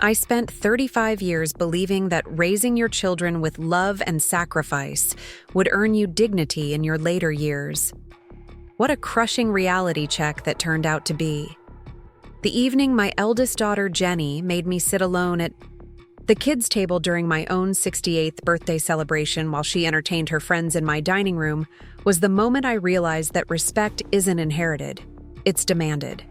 I spent 35 years believing that raising your children with love and sacrifice would earn you dignity in your later years. What a crushing reality check that turned out to be. The evening my eldest daughter, Jenny, made me sit alone at the kids' table during my own 68th birthday celebration while she entertained her friends in my dining room was the moment I realized that respect isn't inherited, it's demanded.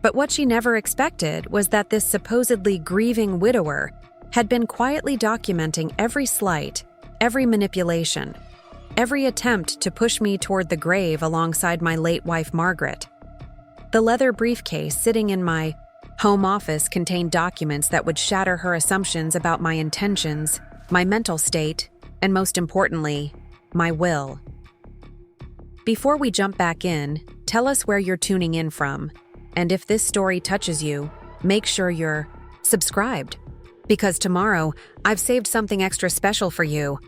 But what she never expected was that this supposedly grieving widower had been quietly documenting every slight, every manipulation, every attempt to push me toward the grave alongside my late wife, Margaret. The leather briefcase sitting in my home office contained documents that would shatter her assumptions about my intentions, my mental state, and most importantly, my will. Before we jump back in, tell us where you're tuning in from. And if this story touches you, make sure you're subscribed, because tomorrow I've saved something extra special for you.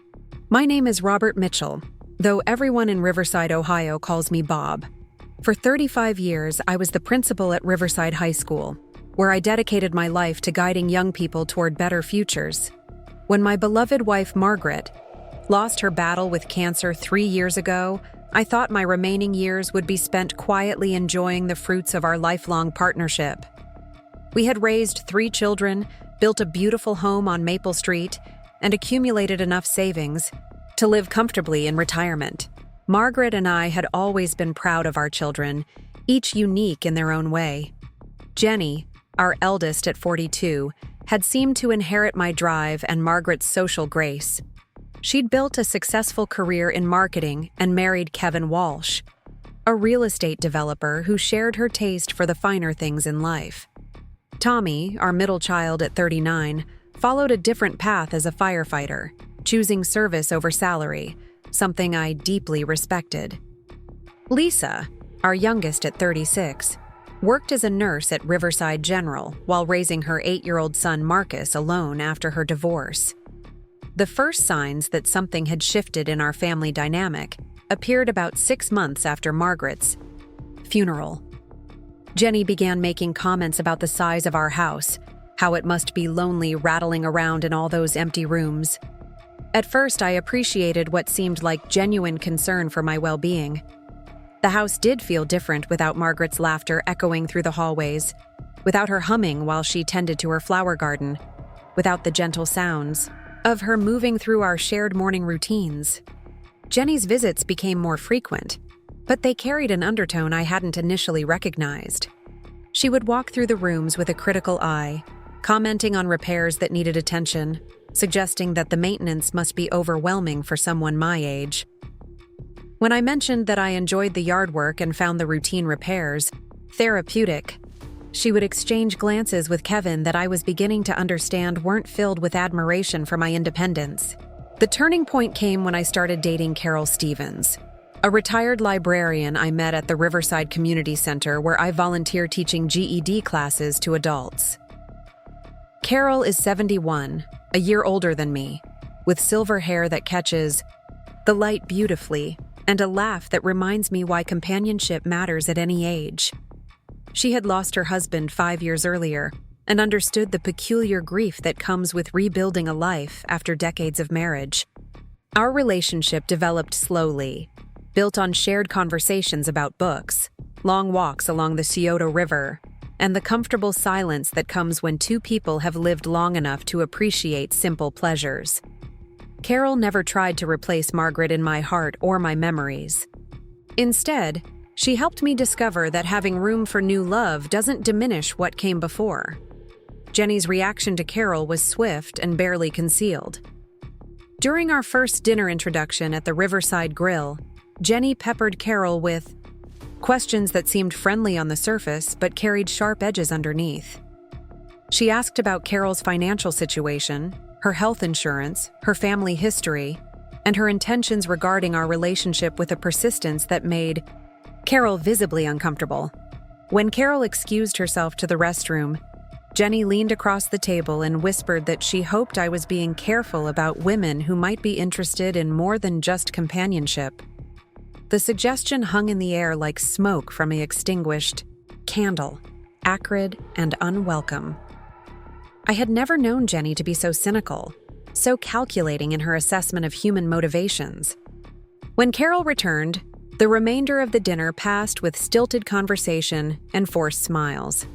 My name is Robert Mitchell, though everyone in Riverside, Ohio calls me Bob. For 35 years, I was the principal at Riverside High School, where I dedicated my life to guiding young people toward better futures. When my beloved wife, Margaret, lost her battle with cancer 3 years ago, I thought my remaining years would be spent quietly enjoying the fruits of our lifelong partnership. We had raised 3 children, built a beautiful home on Maple Street, and accumulated enough savings to live comfortably in retirement. Margaret and I had always been proud of our children, each unique in their own way. Jenny, our eldest at 42, had seemed to inherit my drive and Margaret's social grace. She'd built a successful career in marketing and married Kevin Walsh, a real estate developer who shared her taste for the finer things in life. Tommy, our middle child at 39, followed a different path as a firefighter, choosing service over salary, something I deeply respected. Lisa, our youngest at 36, worked as a nurse at Riverside General while raising her 8-year-old son Marcus alone after her divorce. The first signs that something had shifted in our family dynamic appeared about 6 months after Margaret's funeral. Jenny began making comments about the size of our house, how it must be lonely rattling around in all those empty rooms. At first, I appreciated what seemed like genuine concern for my well-being. The house did feel different without Margaret's laughter echoing through the hallways, without her humming while she tended to her flower garden, without the gentle sounds of her moving through our shared morning routines. Jenny's visits became more frequent, but they carried an undertone I hadn't initially recognized. She would walk through the rooms with a critical eye, commenting on repairs that needed attention, suggesting that the maintenance must be overwhelming for someone my age. When I mentioned that I enjoyed the yard work and found the routine repairs therapeutic, she would exchange glances with Kevin that I was beginning to understand weren't filled with admiration for my independence. The turning point came when I started dating Carol Stevens, a retired librarian I met at the Riverside Community Center where I volunteer teaching GED classes to adults. Carol is 71, a year older than me, with silver hair that catches the light beautifully and a laugh that reminds me why companionship matters at any age. She had lost her husband 5 years earlier and understood the peculiar grief that comes with rebuilding a life after decades of marriage. Our relationship developed slowly, built on shared conversations about books, long walks along the Scioto River, and the comfortable silence that comes when 2 people have lived long enough to appreciate simple pleasures. Carol never tried to replace Margaret in my heart or my memories. Instead, she helped me discover that having room for new love doesn't diminish what came before. Jenny's reaction to Carol was swift and barely concealed. During our first dinner introduction at the Riverside Grill, Jenny peppered Carol with questions that seemed friendly on the surface but carried sharp edges underneath. She asked about Carol's financial situation, her health insurance, her family history, and her intentions regarding our relationship with a persistence that made Carol visibly uncomfortable. When Carol excused herself to the restroom, Jenny leaned across the table and whispered that she hoped I was being careful about women who might be interested in more than just companionship. The suggestion hung in the air like smoke from an extinguished candle, acrid and unwelcome. I had never known Jenny to be so cynical, so calculating in her assessment of human motivations. When Carol returned, the remainder of the dinner passed with stilted conversation and forced smiles.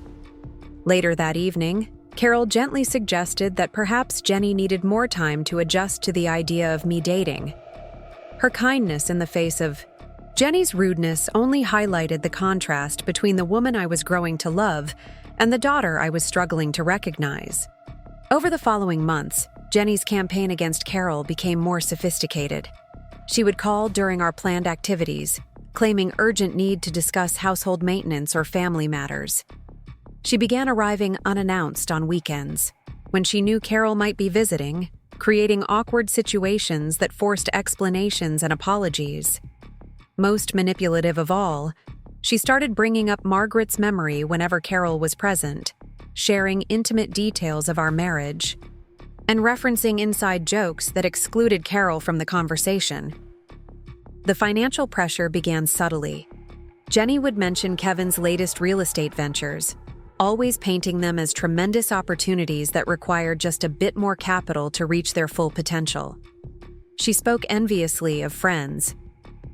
Later that evening, Carol gently suggested that perhaps Jenny needed more time to adjust to the idea of me dating. Her kindness in the face of Jenny's rudeness only highlighted the contrast between the woman I was growing to love and the daughter I was struggling to recognize. Over the following months, Jenny's campaign against Carol became more sophisticated. She would call during our planned activities, claiming urgent need to discuss household maintenance or family matters. She began arriving unannounced on weekends, when she knew Carol might be visiting, creating awkward situations that forced explanations and apologies. Most manipulative of all, she started bringing up Margaret's memory whenever Carol was present, sharing intimate details of our marriage, and referencing inside jokes that excluded Carol from the conversation. The financial pressure began subtly. Jenny would mention Kevin's latest real estate ventures, always painting them as tremendous opportunities that required just a bit more capital to reach their full potential. She spoke enviously of friends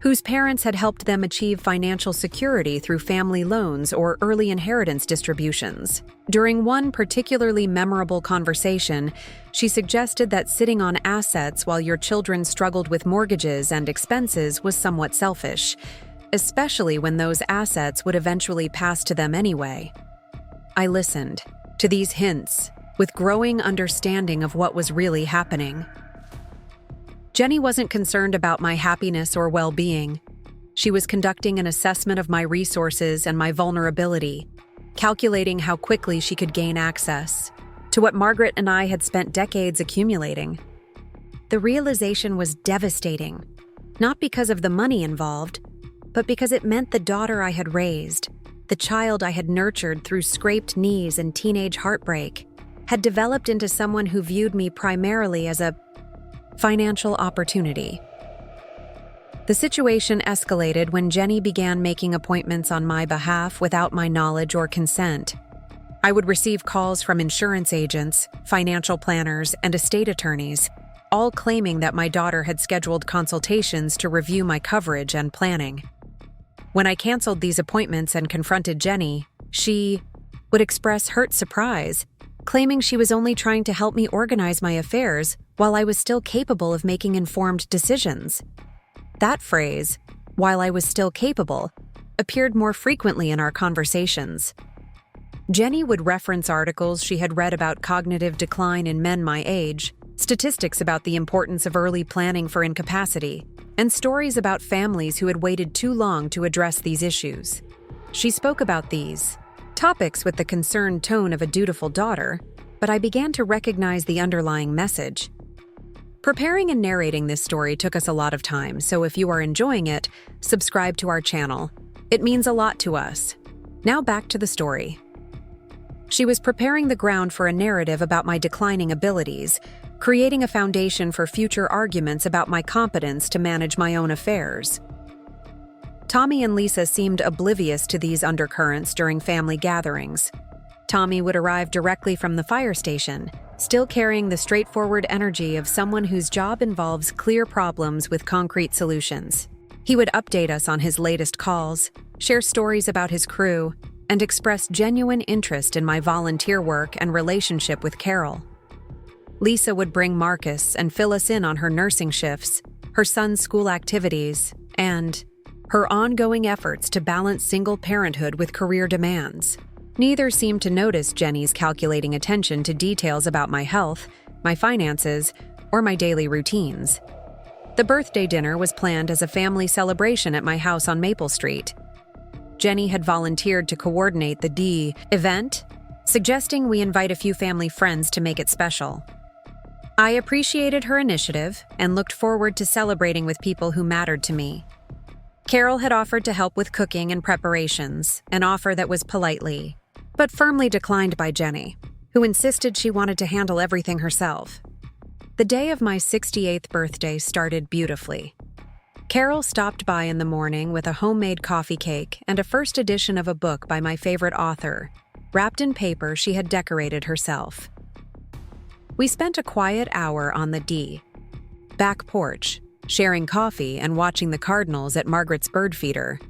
whose parents had helped them achieve financial security through family loans or early inheritance distributions. During one particularly memorable conversation, she suggested that sitting on assets while your children struggled with mortgages and expenses was somewhat selfish, especially when those assets would eventually pass to them anyway. I listened to these hints with growing understanding of what was really happening. Jenny wasn't concerned about my happiness or well-being. She was conducting an assessment of my resources and my vulnerability, calculating how quickly she could gain access to what Margaret and I had spent decades accumulating. The realization was devastating, not because of the money involved, but because it meant the daughter I had raised, the child I had nurtured through scraped knees and teenage heartbreak, had developed into someone who viewed me primarily as a financial opportunity. The situation escalated when Jenny began making appointments on my behalf without my knowledge or consent. I would receive calls from insurance agents, financial planners, and estate attorneys, all claiming that my daughter had scheduled consultations to review my coverage and planning. When I canceled these appointments and confronted Jenny, she would express hurt surprise, claiming she was only trying to help me organize my affairs while I was still capable of making informed decisions. That phrase, "while I was still capable," appeared more frequently in our conversations. Jenny would reference articles she had read about cognitive decline in men my age, statistics about the importance of early planning for incapacity, and stories about families who had waited too long to address these issues. She spoke about these topics with the concerned tone of a dutiful daughter, but I began to recognize the underlying message. Preparing and narrating this story took us a lot of time, so if you are enjoying it, subscribe to our channel. It means a lot to us. Now back to the story. She was preparing the ground for a narrative about my declining abilities, creating a foundation for future arguments about my competence to manage my own affairs. Tommy and Lisa seemed oblivious to these undercurrents during family gatherings. Tommy would arrive directly from the fire station, still carrying the straightforward energy of someone whose job involves clear problems with concrete solutions. He would update us on his latest calls, share stories about his crew, and express genuine interest in my volunteer work and relationship with Carol. Lisa would bring Marcus and fill us in on her nursing shifts, her son's school activities, and her ongoing efforts to balance single parenthood with career demands. Neither seemed to notice Jenny's calculating attention to details about my health, my finances, or my daily routines. The birthday dinner was planned as a family celebration at my house on Maple Street. Jenny had volunteered to coordinate the event, suggesting we invite a few family friends to make it special. I appreciated her initiative and looked forward to celebrating with people who mattered to me. Carol had offered to help with cooking and preparations, an offer that was politely, but firmly declined by Jenny, who insisted she wanted to handle everything herself. The day of my 68th birthday started beautifully. Carol stopped by in the morning with a homemade coffee cake and a first edition of a book by my favorite author, wrapped in paper she had decorated herself. We spent a quiet hour on the back porch, sharing coffee and watching the cardinals at Margaret's bird feeder.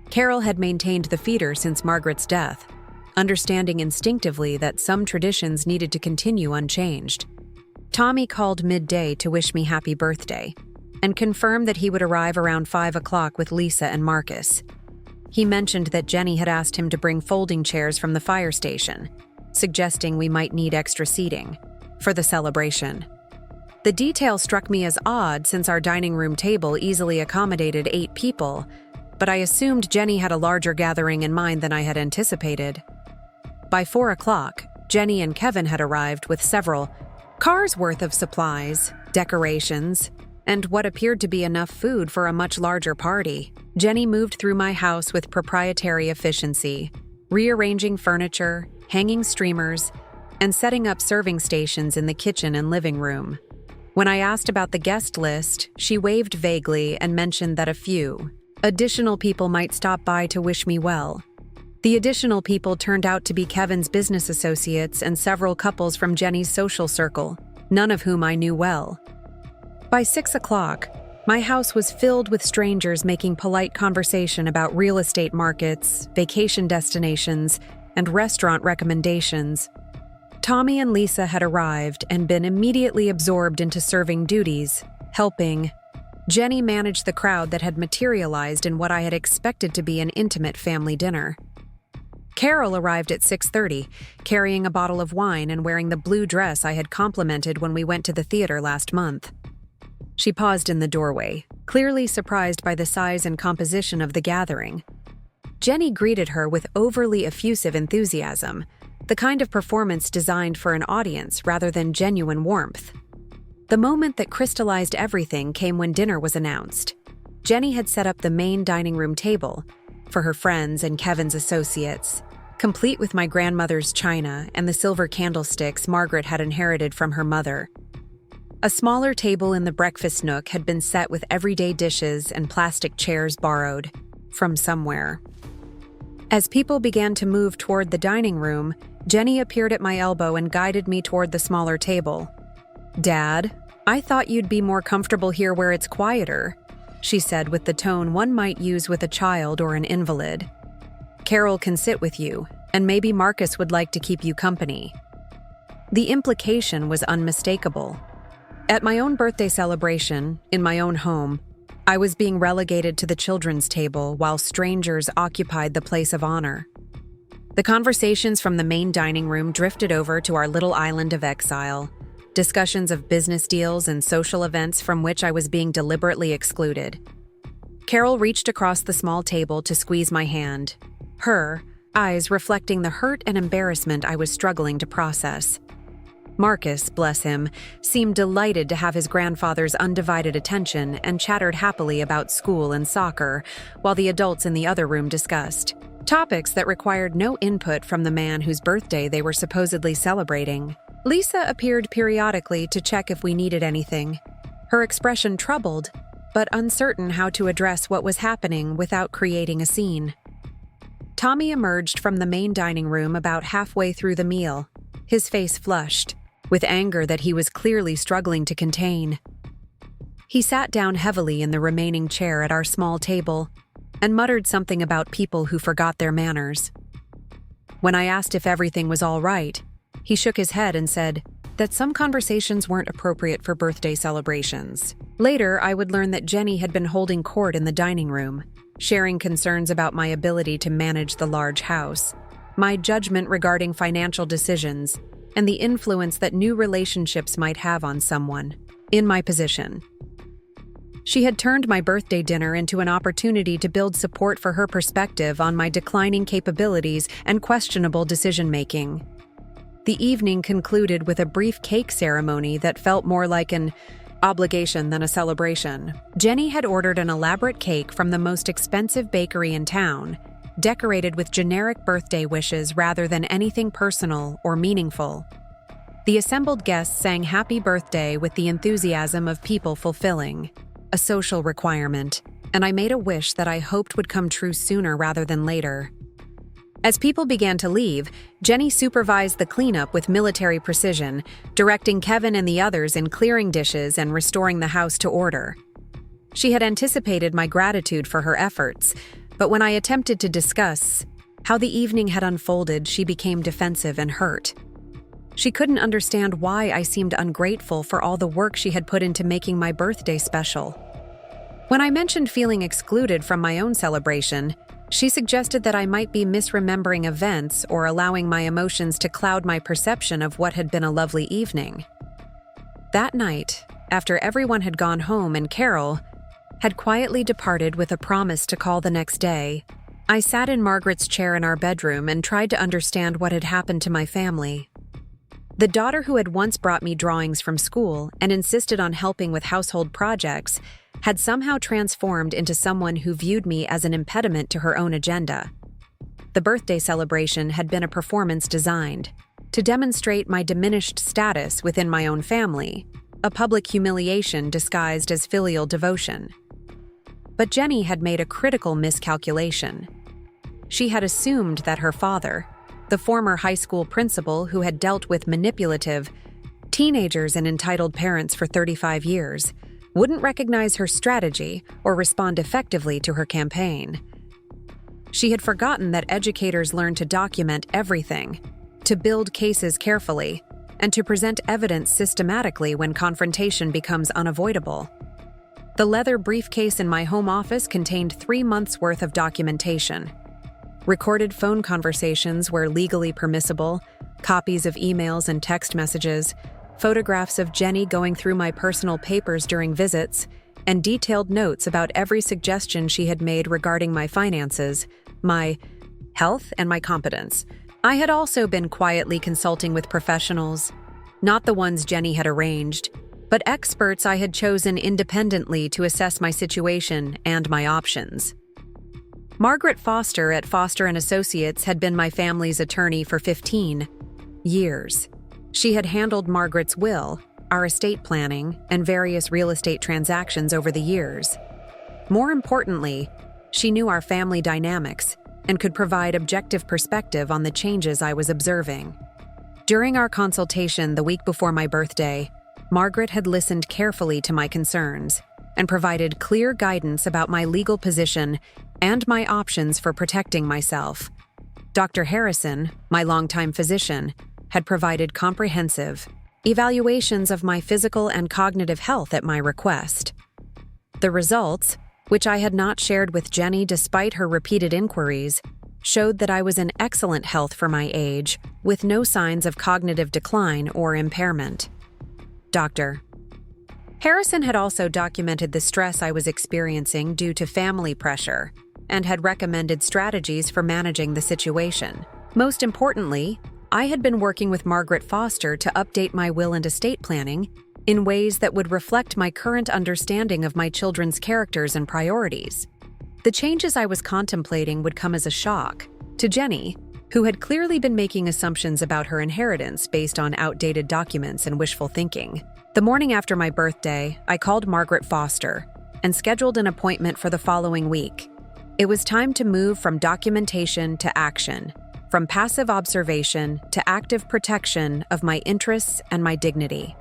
Carol had maintained the feeder since Margaret's death, understanding instinctively that some traditions needed to continue unchanged. Tommy called midday to wish me happy birthday and confirmed that he would arrive around 5 o'clock with Lisa and Marcus. He mentioned that Jenny had asked him to bring folding chairs from the fire station, suggesting we might need extra seating for the celebration. The detail struck me as odd since our dining room table easily accommodated 8 people, but I assumed Jenny had a larger gathering in mind than I had anticipated. By 4 o'clock, Jenny and Kevin had arrived with several cars worth of supplies, decorations, and what appeared to be enough food for a much larger party. Jenny moved through my house with proprietary efficiency, rearranging furniture, hanging streamers, and setting up serving stations in the kitchen and living room. When I asked about the guest list, she waved vaguely and mentioned that a few additional people might stop by to wish me well. The additional people turned out to be Kevin's business associates and several couples from Jenny's social circle, none of whom I knew well. By 6 o'clock, my house was filled with strangers making polite conversation about real estate markets, vacation destinations, and restaurant recommendations. Tommy and Lisa had arrived and been immediately absorbed into serving duties, helping. Jenny managed the crowd that had materialized in what I had expected to be an intimate family dinner. Carol arrived at 6:30, carrying a bottle of wine and wearing the blue dress I had complimented when we went to the theater last month. She paused in the doorway, clearly surprised by the size and composition of the gathering. Jenny greeted her with overly effusive enthusiasm, the kind of performance designed for an audience rather than genuine warmth. The moment that crystallized everything came when dinner was announced. Jenny had set up the main dining room table for her friends and Kevin's associates, complete with my grandmother's china and the silver candlesticks Margaret had inherited from her mother. A smaller table in the breakfast nook had been set with everyday dishes and plastic chairs borrowed from somewhere. As people began to move toward the dining room, Jenny appeared at my elbow and guided me toward the smaller table. "Dad, I thought you'd be more comfortable here where it's quieter," she said with the tone one might use with a child or an invalid. "Carol can sit with you, and maybe Marcus would like to keep you company." The implication was unmistakable. At my own birthday celebration, in my own home, I was being relegated to the children's table while strangers occupied the place of honor. The conversations from the main dining room drifted over to our little island of exile, discussions of business deals and social events from which I was being deliberately excluded. Carol reached across the small table to squeeze my hand, her eyes reflecting the hurt and embarrassment I was struggling to process. Marcus, bless him, seemed delighted to have his grandfather's undivided attention and chattered happily about school and soccer, while the adults in the other room discussed topics that required no input from the man whose birthday they were supposedly celebrating. Lisa appeared periodically to check if we needed anything, her expression troubled, but uncertain how to address what was happening without creating a scene. Tommy emerged from the main dining room about halfway through the meal, his face flushed, with anger that he was clearly struggling to contain. He sat down heavily in the remaining chair at our small table and muttered something about people who forgot their manners. When I asked if everything was all right, he shook his head and said that some conversations weren't appropriate for birthday celebrations. Later, I would learn that Jenny had been holding court in the dining room, sharing concerns about my ability to manage the large house, my judgment regarding financial decisions, and the influence that new relationships might have on someone in my position. She had turned my birthday dinner into an opportunity to build support for her perspective on my declining capabilities and questionable decision-making. The evening concluded with a brief cake ceremony that felt more like an obligation than a celebration. Jenny had ordered an elaborate cake from the most expensive bakery in town, decorated with generic birthday wishes rather than anything personal or meaningful. The assembled guests sang happy birthday with the enthusiasm of people fulfilling a social requirement, and I made a wish that I hoped would come true sooner rather than later. As people began to leave, Jenny supervised the cleanup with military precision, directing Kevin and the others in clearing dishes and restoring the house to order. She had anticipated my gratitude for her efforts, but when I attempted to discuss how the evening had unfolded, she became defensive and hurt. She couldn't understand why I seemed ungrateful for all the work she had put into making my birthday special. When I mentioned feeling excluded from my own celebration, she suggested that I might be misremembering events or allowing my emotions to cloud my perception of what had been a lovely evening. That night, after everyone had gone home and Carol had quietly departed with a promise to call the next day, I sat in Margaret's chair in our bedroom and tried to understand what had happened to my family. The daughter who had once brought me drawings from school and insisted on helping with household projects had somehow transformed into someone who viewed me as an impediment to her own agenda. The birthday celebration had been a performance designed to demonstrate my diminished status within my own family, a public humiliation disguised as filial devotion. But Jenny had made a critical miscalculation. She had assumed that her father, the former high school principal who had dealt with manipulative teenagers and entitled parents for 35 years, wouldn't recognize her strategy or respond effectively to her campaign. She had forgotten that educators learn to document everything, to build cases carefully, and to present evidence systematically when confrontation becomes unavoidable. The leather briefcase in my home office contained 3 months' worth of documentation. Recorded phone conversations where legally permissible, copies of emails and text messages, photographs of Jenny going through my personal papers during visits, and detailed notes about every suggestion she had made regarding my finances, my health, and my competence. I had also been quietly consulting with professionals, not the ones Jenny had arranged, but experts I had chosen independently to assess my situation and my options. Margaret Foster at Foster & Associates had been my family's attorney for 15 years. She had handled Margaret's will, our estate planning, and various real estate transactions over the years. More importantly, she knew our family dynamics and could provide objective perspective on the changes I was observing. During our consultation the week before my birthday, Margaret had listened carefully to my concerns and provided clear guidance about my legal position and my options for protecting myself. Dr. Harrison, my longtime physician, had provided comprehensive evaluations of my physical and cognitive health at my request. The results, which I had not shared with Jenny despite her repeated inquiries, showed that I was in excellent health for my age, with no signs of cognitive decline or impairment. Dr. Harrison had also documented the stress I was experiencing due to family pressure and had recommended strategies for managing the situation. Most importantly, I had been working with Margaret Foster to update my will and estate planning in ways that would reflect my current understanding of my children's characters and priorities. The changes I was contemplating would come as a shock to Jenny, who had clearly been making assumptions about her inheritance based on outdated documents and wishful thinking. The morning after my birthday, I called Margaret Foster and scheduled an appointment for the following week. It was time to move from documentation to action, from passive observation to active protection of my interests and my dignity.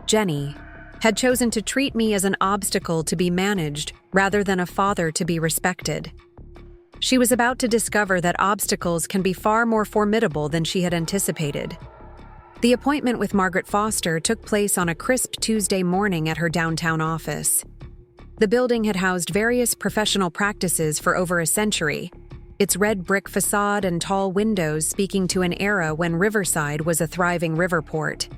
Jenny had chosen to treat me as an obstacle to be managed rather than a father to be respected. She was about to discover that obstacles can be far more formidable than she had anticipated. The appointment with Margaret Foster took place on a crisp Tuesday morning at her downtown office. The building had housed various professional practices for over a century, its red brick facade and tall windows speaking to an era when Riverside was a thriving riverport.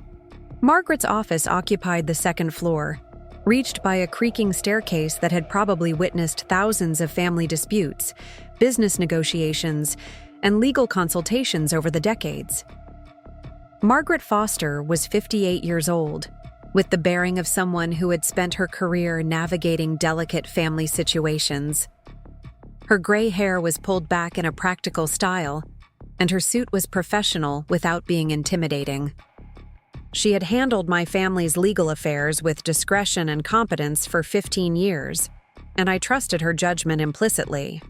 Margaret's office occupied the second floor, reached by a creaking staircase that had probably witnessed thousands of family disputes, business negotiations, and legal consultations over the decades. Margaret Foster was 58 years old, with the bearing of someone who had spent her career navigating delicate family situations. Her gray hair was pulled back in a practical style, and her suit was professional without being intimidating. She had handled my family's legal affairs with discretion and competence for 15 years, and I trusted her judgment implicitly.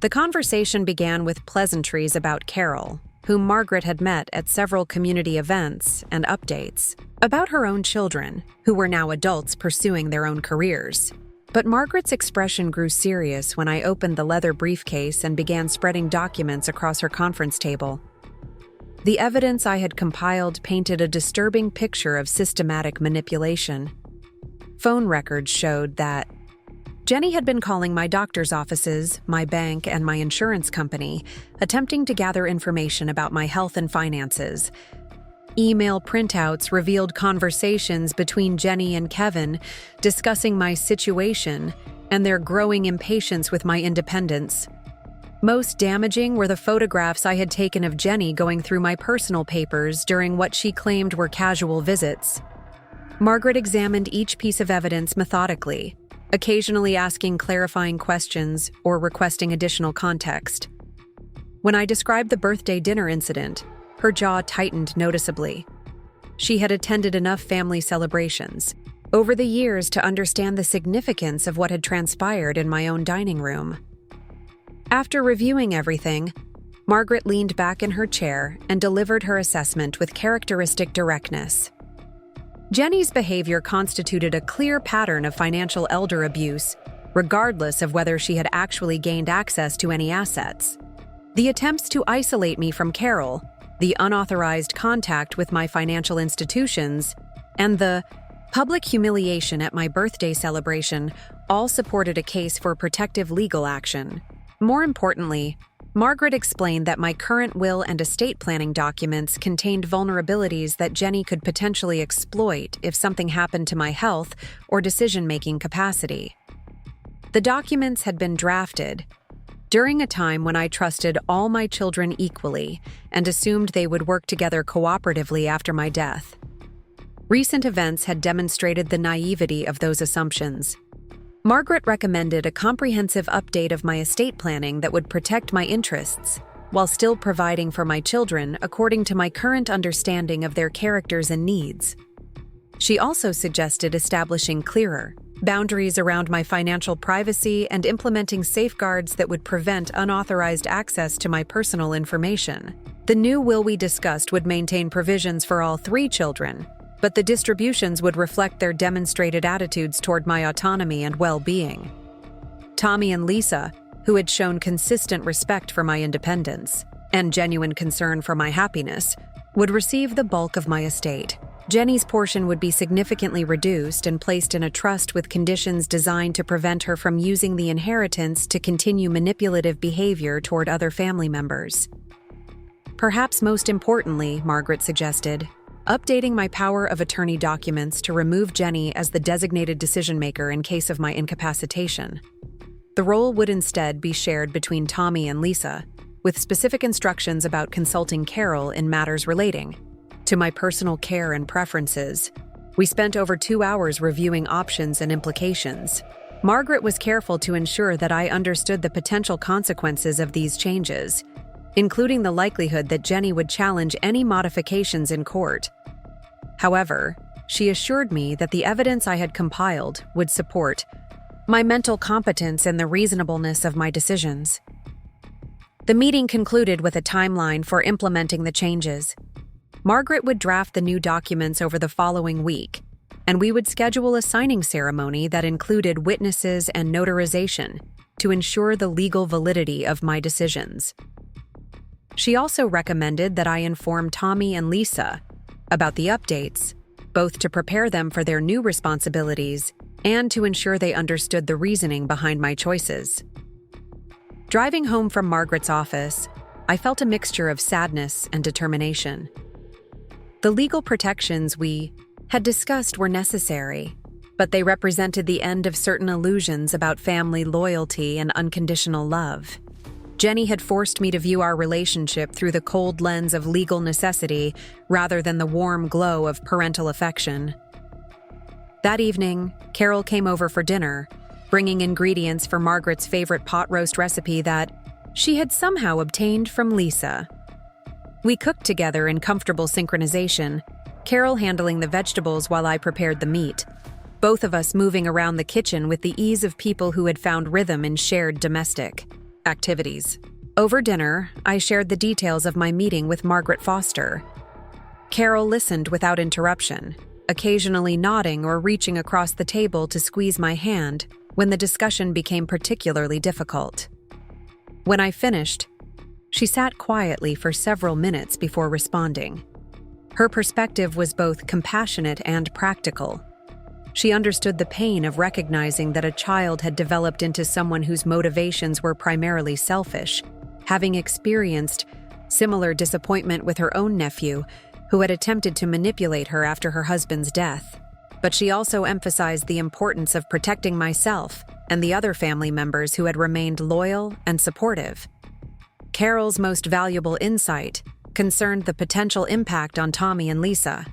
The conversation began with pleasantries about Carol, whom Margaret had met at several community events, and updates about her own children, who were now adults pursuing their own careers. But Margaret's expression grew serious when I opened the leather briefcase and began spreading documents across her conference table. The evidence I had compiled painted a disturbing picture of systematic manipulation. Phone records showed that Jenny had been calling my doctor's offices, my bank, and my insurance company, attempting to gather information about my health and finances. Email printouts revealed conversations between Jenny and Kevin discussing my situation and their growing impatience with my independence. Most damaging were the photographs I had taken of Jenny going through my personal papers during what she claimed were casual visits. Margaret examined each piece of evidence methodically, occasionally asking clarifying questions or requesting additional context. When I described the birthday dinner incident, her jaw tightened noticeably. She had attended enough family celebrations over the years to understand the significance of what had transpired in my own dining room. After reviewing everything, Margaret leaned back in her chair and delivered her assessment with characteristic directness. Jenny's behavior constituted a clear pattern of financial elder abuse, regardless of whether she had actually gained access to any assets. The attempts to isolate me from Carol, the unauthorized contact with my financial institutions, and the public humiliation at my birthday celebration all supported a case for protective legal action. More importantly, Margaret explained that my current will and estate planning documents contained vulnerabilities that Jenny could potentially exploit if something happened to my health or decision-making capacity. The documents had been drafted during a time when I trusted all my children equally and assumed they would work together cooperatively after my death. Recent events had demonstrated the naivety of those assumptions. Margaret recommended a comprehensive update of my estate planning that would protect my interests, while still providing for my children according to my current understanding of their characters and needs. She also suggested establishing clearer boundaries around my financial privacy and implementing safeguards that would prevent unauthorized access to my personal information. The new will we discussed would maintain provisions for all 3 children, but the distributions would reflect their demonstrated attitudes toward my autonomy and well-being. Tommy and Lisa, who had shown consistent respect for my independence and genuine concern for my happiness, would receive the bulk of my estate. Jenny's portion would be significantly reduced and placed in a trust with conditions designed to prevent her from using the inheritance to continue manipulative behavior toward other family members. Perhaps most importantly, Margaret suggested, updating my power of attorney documents to remove Jenny as the designated decision-maker in case of my incapacitation. The role would instead be shared between Tommy and Lisa, with specific instructions about consulting Carol in matters relating to my personal care and preferences. We spent over 2 hours reviewing options and implications. Margaret was careful to ensure that I understood the potential consequences of these changes, including the likelihood that Jenny would challenge any modifications in court. However, she assured me that the evidence I had compiled would support my mental competence and the reasonableness of my decisions. The meeting concluded with a timeline for implementing the changes. Margaret would draft the new documents over the following week, and we would schedule a signing ceremony that included witnesses and notarization to ensure the legal validity of my decisions. She also recommended that I inform Tommy and Lisa about the updates, both to prepare them for their new responsibilities and to ensure they understood the reasoning behind my choices. Driving home from Margaret's office, I felt a mixture of sadness and determination. The legal protections we had discussed were necessary, but they represented the end of certain illusions about family loyalty and unconditional love. Jenny had forced me to view our relationship through the cold lens of legal necessity rather than the warm glow of parental affection. That evening, Carol came over for dinner, bringing ingredients for Margaret's favorite pot roast recipe that she had somehow obtained from Lisa. We cooked together in comfortable synchronization, Carol handling the vegetables while I prepared the meat, both of us moving around the kitchen with the ease of people who had found rhythm in shared domestic activities. Over dinner, I shared the details of my meeting with Margaret Foster. Carol listened without interruption, occasionally nodding or reaching across the table to squeeze my hand when the discussion became particularly difficult. When I finished, she sat quietly for several minutes before responding. Her perspective was both compassionate and practical. She understood the pain of recognizing that a child had developed into someone whose motivations were primarily selfish, having experienced similar disappointment with her own nephew, who had attempted to manipulate her after her husband's death. But she also emphasized the importance of protecting myself and the other family members who had remained loyal and supportive. Carol's most valuable insight concerned the potential impact on Tommy and Lisa.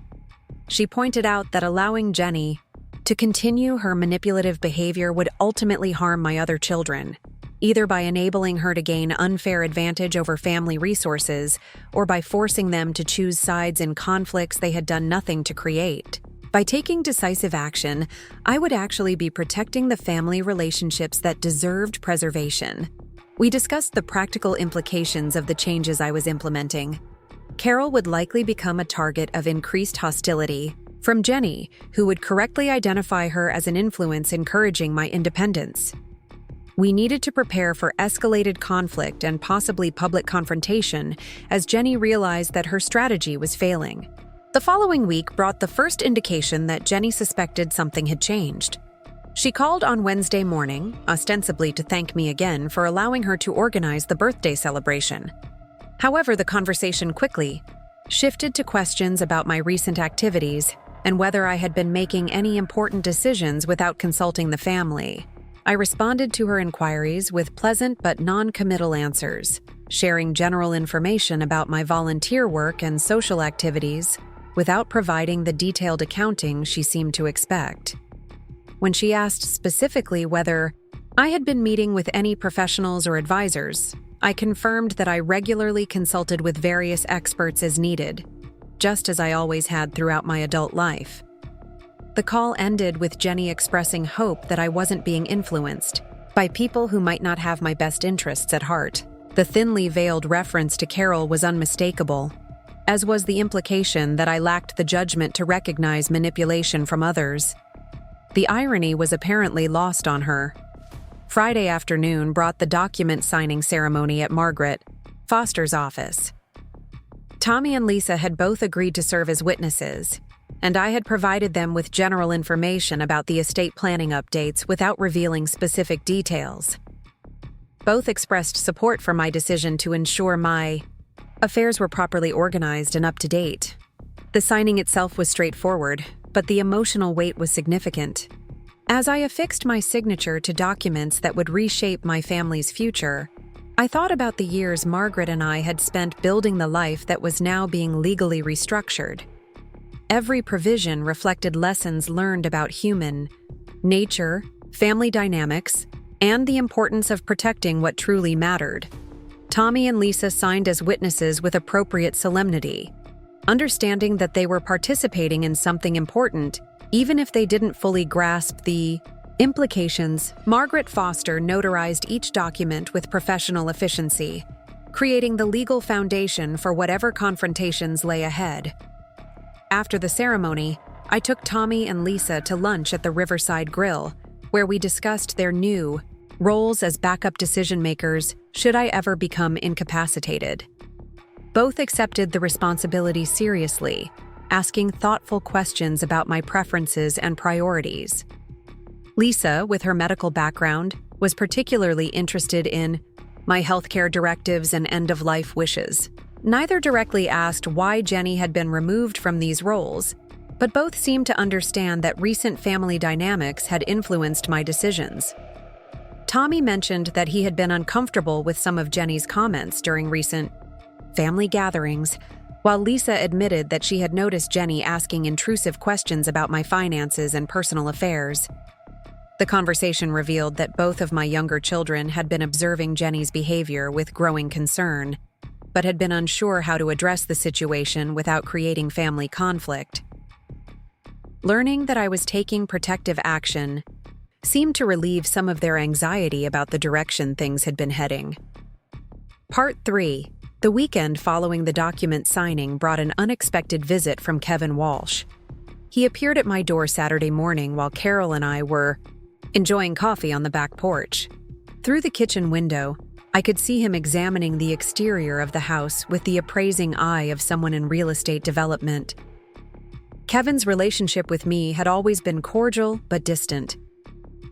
She pointed out that allowing Jenny to continue her manipulative behavior would ultimately harm my other children, either by enabling her to gain unfair advantage over family resources or by forcing them to choose sides in conflicts they had done nothing to create. By taking decisive action, I would actually be protecting the family relationships that deserved preservation. We discussed the practical implications of the changes I was implementing. Carol would likely become a target of increased hostility from Jenny, who would correctly identify her as an influence encouraging my independence. We needed to prepare for escalated conflict and possibly public confrontation as Jenny realized that her strategy was failing. The following week brought the first indication that Jenny suspected something had changed. She called on Wednesday morning, ostensibly to thank me again for allowing her to organize the birthday celebration. However, the conversation quickly shifted to questions about my recent activities and whether I had been making any important decisions without consulting the family. I responded to her inquiries with pleasant but non-committal answers, sharing general information about my volunteer work and social activities without providing the detailed accounting she seemed to expect. When she asked specifically whether I had been meeting with any professionals or advisors, I confirmed that I regularly consulted with various experts as needed, just as I always had throughout my adult life. The call ended with Jenny expressing hope that I wasn't being influenced by people who might not have my best interests at heart. The thinly veiled reference to Carol was unmistakable, as was the implication that I lacked the judgment to recognize manipulation from others. The irony was apparently lost on her. Friday afternoon brought the document signing ceremony at Margaret Foster's office. Tommy and Lisa had both agreed to serve as witnesses, and I had provided them with general information about the estate planning updates without revealing specific details. Both expressed support for my decision to ensure my affairs were properly organized and up to date. The signing itself was straightforward, but the emotional weight was significant. As I affixed my signature to documents that would reshape my family's future, I thought about the years Margaret and I had spent building the life that was now being legally restructured. Every provision reflected lessons learned about human nature, family dynamics, and the importance of protecting what truly mattered. Tommy and Lisa signed as witnesses with appropriate solemnity, understanding that they were participating in something important, even if they didn't fully grasp the implications. Margaret Foster notarized each document with professional efficiency, creating the legal foundation for whatever confrontations lay ahead. After the ceremony, I took Tommy and Lisa to lunch at the Riverside Grill, where we discussed their new roles as backup decision-makers should I ever become incapacitated. Both accepted the responsibility seriously, asking thoughtful questions about my preferences and priorities. Lisa, with her medical background, was particularly interested in my healthcare directives and end-of-life wishes. Neither directly asked why Jenny had been removed from these roles, but both seemed to understand that recent family dynamics had influenced my decisions. Tommy mentioned that he had been uncomfortable with some of Jenny's comments during recent family gatherings, while Lisa admitted that she had noticed Jenny asking intrusive questions about my finances and personal affairs. The conversation revealed that both of my younger children had been observing Jenny's behavior with growing concern, but had been unsure how to address the situation without creating family conflict. Learning that I was taking protective action seemed to relieve some of their anxiety about the direction things had been heading. Part 3. The weekend following the document signing brought an unexpected visit from Kevin Walsh. He appeared at my door Saturday morning while Carol and I were enjoying coffee on the back porch. Through the kitchen window, I could see him examining the exterior of the house with the appraising eye of someone in real estate development. Kevin's relationship with me had always been cordial but distant.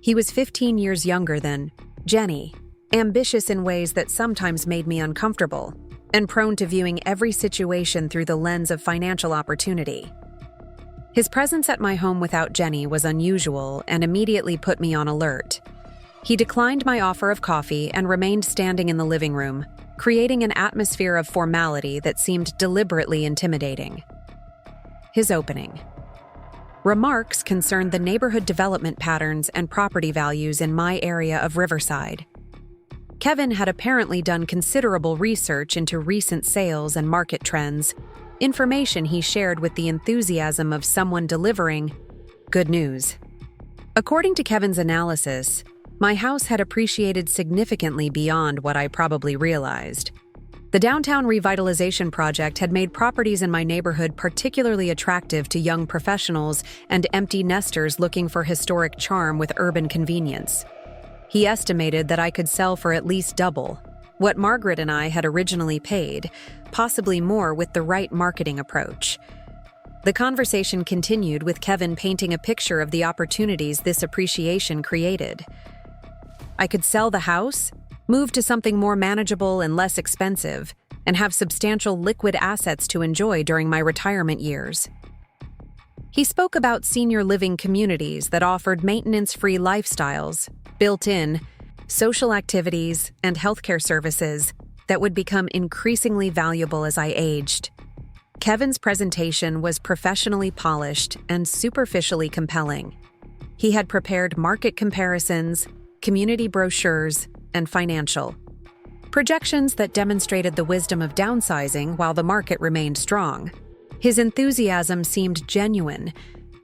He was 15 years younger than Jenny, ambitious in ways that sometimes made me uncomfortable, and prone to viewing every situation through the lens of financial opportunity. His presence at my home without Jenny was unusual and immediately put me on alert. He declined my offer of coffee and remained standing in the living room, creating an atmosphere of formality that seemed deliberately intimidating. His opening remarks concerned the neighborhood development patterns and property values in my area of Riverside. Kevin had apparently done considerable research into recent sales and market trends, information he shared with the enthusiasm of someone delivering good news. According to Kevin's analysis, my house had appreciated significantly beyond what I probably realized. The downtown revitalization project had made properties in my neighborhood particularly attractive to young professionals and empty nesters looking for historic charm with urban convenience. He estimated that I could sell for at least double what Margaret and I had originally paid, possibly more with the right marketing approach. The conversation continued with Kevin painting a picture of the opportunities this appreciation created. I could sell the house, move to something more manageable and less expensive, and have substantial liquid assets to enjoy during my retirement years. He spoke about senior living communities that offered maintenance-free lifestyles, built-in social activities, and healthcare services that would become increasingly valuable as I aged. Kevin's presentation was professionally polished and superficially compelling. He had prepared market comparisons, community brochures, and financial projections that demonstrated the wisdom of downsizing while the market remained strong. His enthusiasm seemed genuine,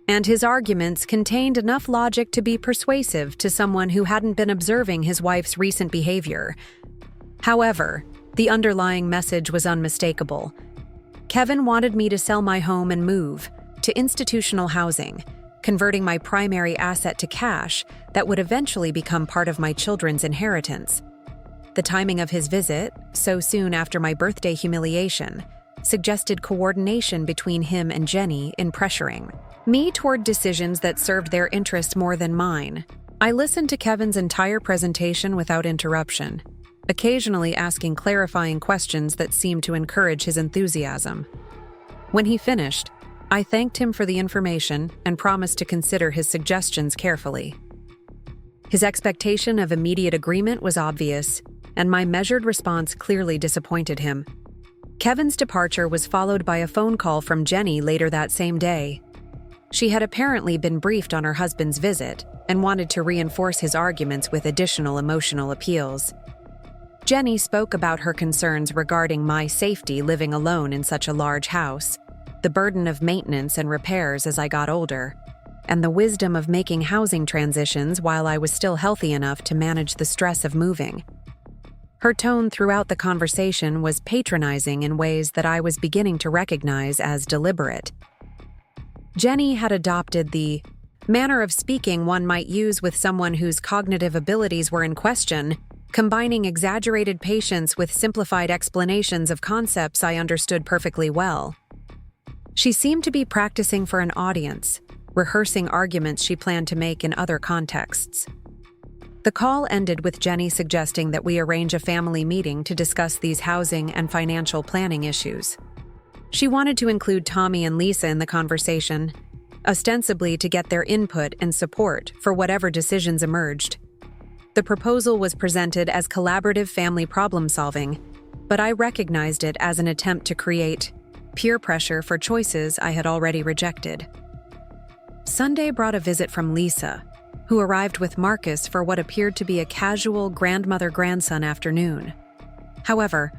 and his arguments contained enough logic to be persuasive to someone who hadn't been observing his wife's recent behavior. However, the underlying message was unmistakable. Kevin wanted me to sell my home and move to institutional housing, converting my primary asset to cash that would eventually become part of my children's inheritance. The timing of his visit, so soon after my birthday humiliation, suggested coordination between him and Jenny in pressuring me toward decisions that served their interest more than mine. I listened to Kevin's entire presentation without interruption, occasionally asking clarifying questions that seemed to encourage his enthusiasm. When he finished, I thanked him for the information and promised to consider his suggestions carefully. His expectation of immediate agreement was obvious, and my measured response clearly disappointed him. Kevin's departure was followed by a phone call from Jenny later that same day. She had apparently been briefed on her husband's visit and wanted to reinforce his arguments with additional emotional appeals. Jenny spoke about her concerns regarding my safety living alone in such a large house, the burden of maintenance and repairs as I got older, and the wisdom of making housing transitions while I was still healthy enough to manage the stress of moving. Her tone throughout the conversation was patronizing in ways that I was beginning to recognize as deliberate. Jenny had adopted the manner of speaking one might use with someone whose cognitive abilities were in question, combining exaggerated patience with simplified explanations of concepts I understood perfectly well. She seemed to be practicing for an audience, rehearsing arguments she planned to make in other contexts. The call ended with Jenny suggesting that we arrange a family meeting to discuss these housing and financial planning issues. She wanted to include Tommy and Lisa in the conversation, ostensibly to get their input and support for whatever decisions emerged. The proposal was presented as collaborative family problem-solving, but I recognized it as an attempt to create peer pressure for choices I had already rejected. Sunday brought a visit from Lisa, who arrived with Marcus for what appeared to be a casual grandmother-grandson afternoon. However,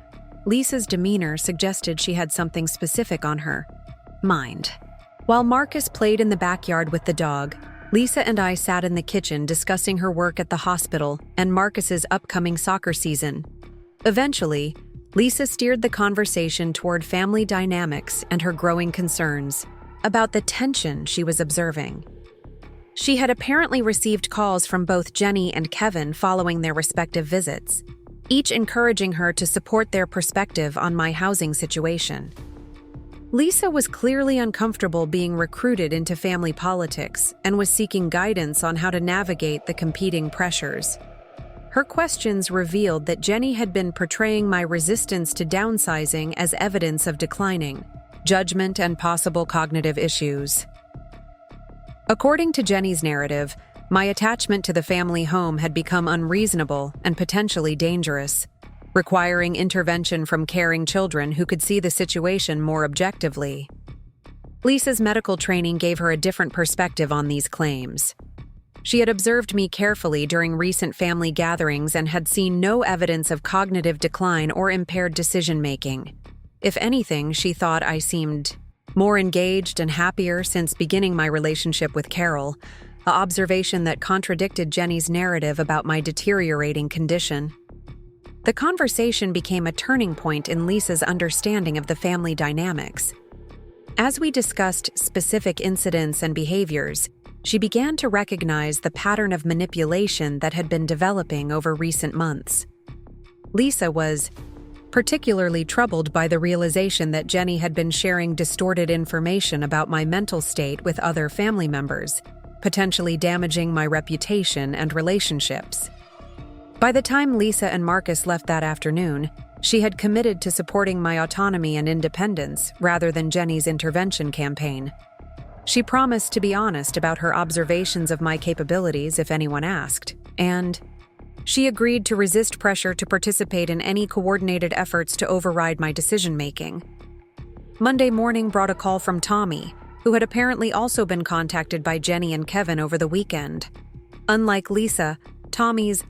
Lisa's demeanor suggested she had something specific on her mind. While Marcus played in the backyard with the dog, Lisa and I sat in the kitchen discussing her work at the hospital and Marcus's upcoming soccer season. Eventually, Lisa steered the conversation toward family dynamics and her growing concerns about the tension she was observing. She had apparently received calls from both Jenny and Kevin following their respective visits, each encouraging her to support their perspective on my housing situation. Lisa was clearly uncomfortable being recruited into family politics and was seeking guidance on how to navigate the competing pressures. Her questions revealed that Jenny had been portraying my resistance to downsizing as evidence of declining judgment and possible cognitive issues. According to Jenny's narrative, my attachment to the family home had become unreasonable and potentially dangerous, requiring intervention from caring children who could see the situation more objectively. Lisa's medical training gave her a different perspective on these claims. She had observed me carefully during recent family gatherings and had seen no evidence of cognitive decline or impaired decision-making. If anything, she thought I seemed more engaged and happier since beginning my relationship with Carol, an observation that contradicted Jenny's narrative about my deteriorating condition. The conversation became a turning point in Lisa's understanding of the family dynamics. As we discussed specific incidents and behaviors, she began to recognize the pattern of manipulation that had been developing over recent months. Lisa was particularly troubled by the realization that Jenny had been sharing distorted information about my mental state with other family members, potentially damaging my reputation and relationships. By the time Lisa and Marcus left that afternoon, she had committed to supporting my autonomy and independence rather than Jenny's intervention campaign. She promised to be honest about her observations of my capabilities if anyone asked, and she agreed to resist pressure to participate in any coordinated efforts to override my decision-making. Monday morning brought a call from Tommy, who had apparently also been contacted by Jenny and Kevin over the weekend. Unlike Lisa, Tommy's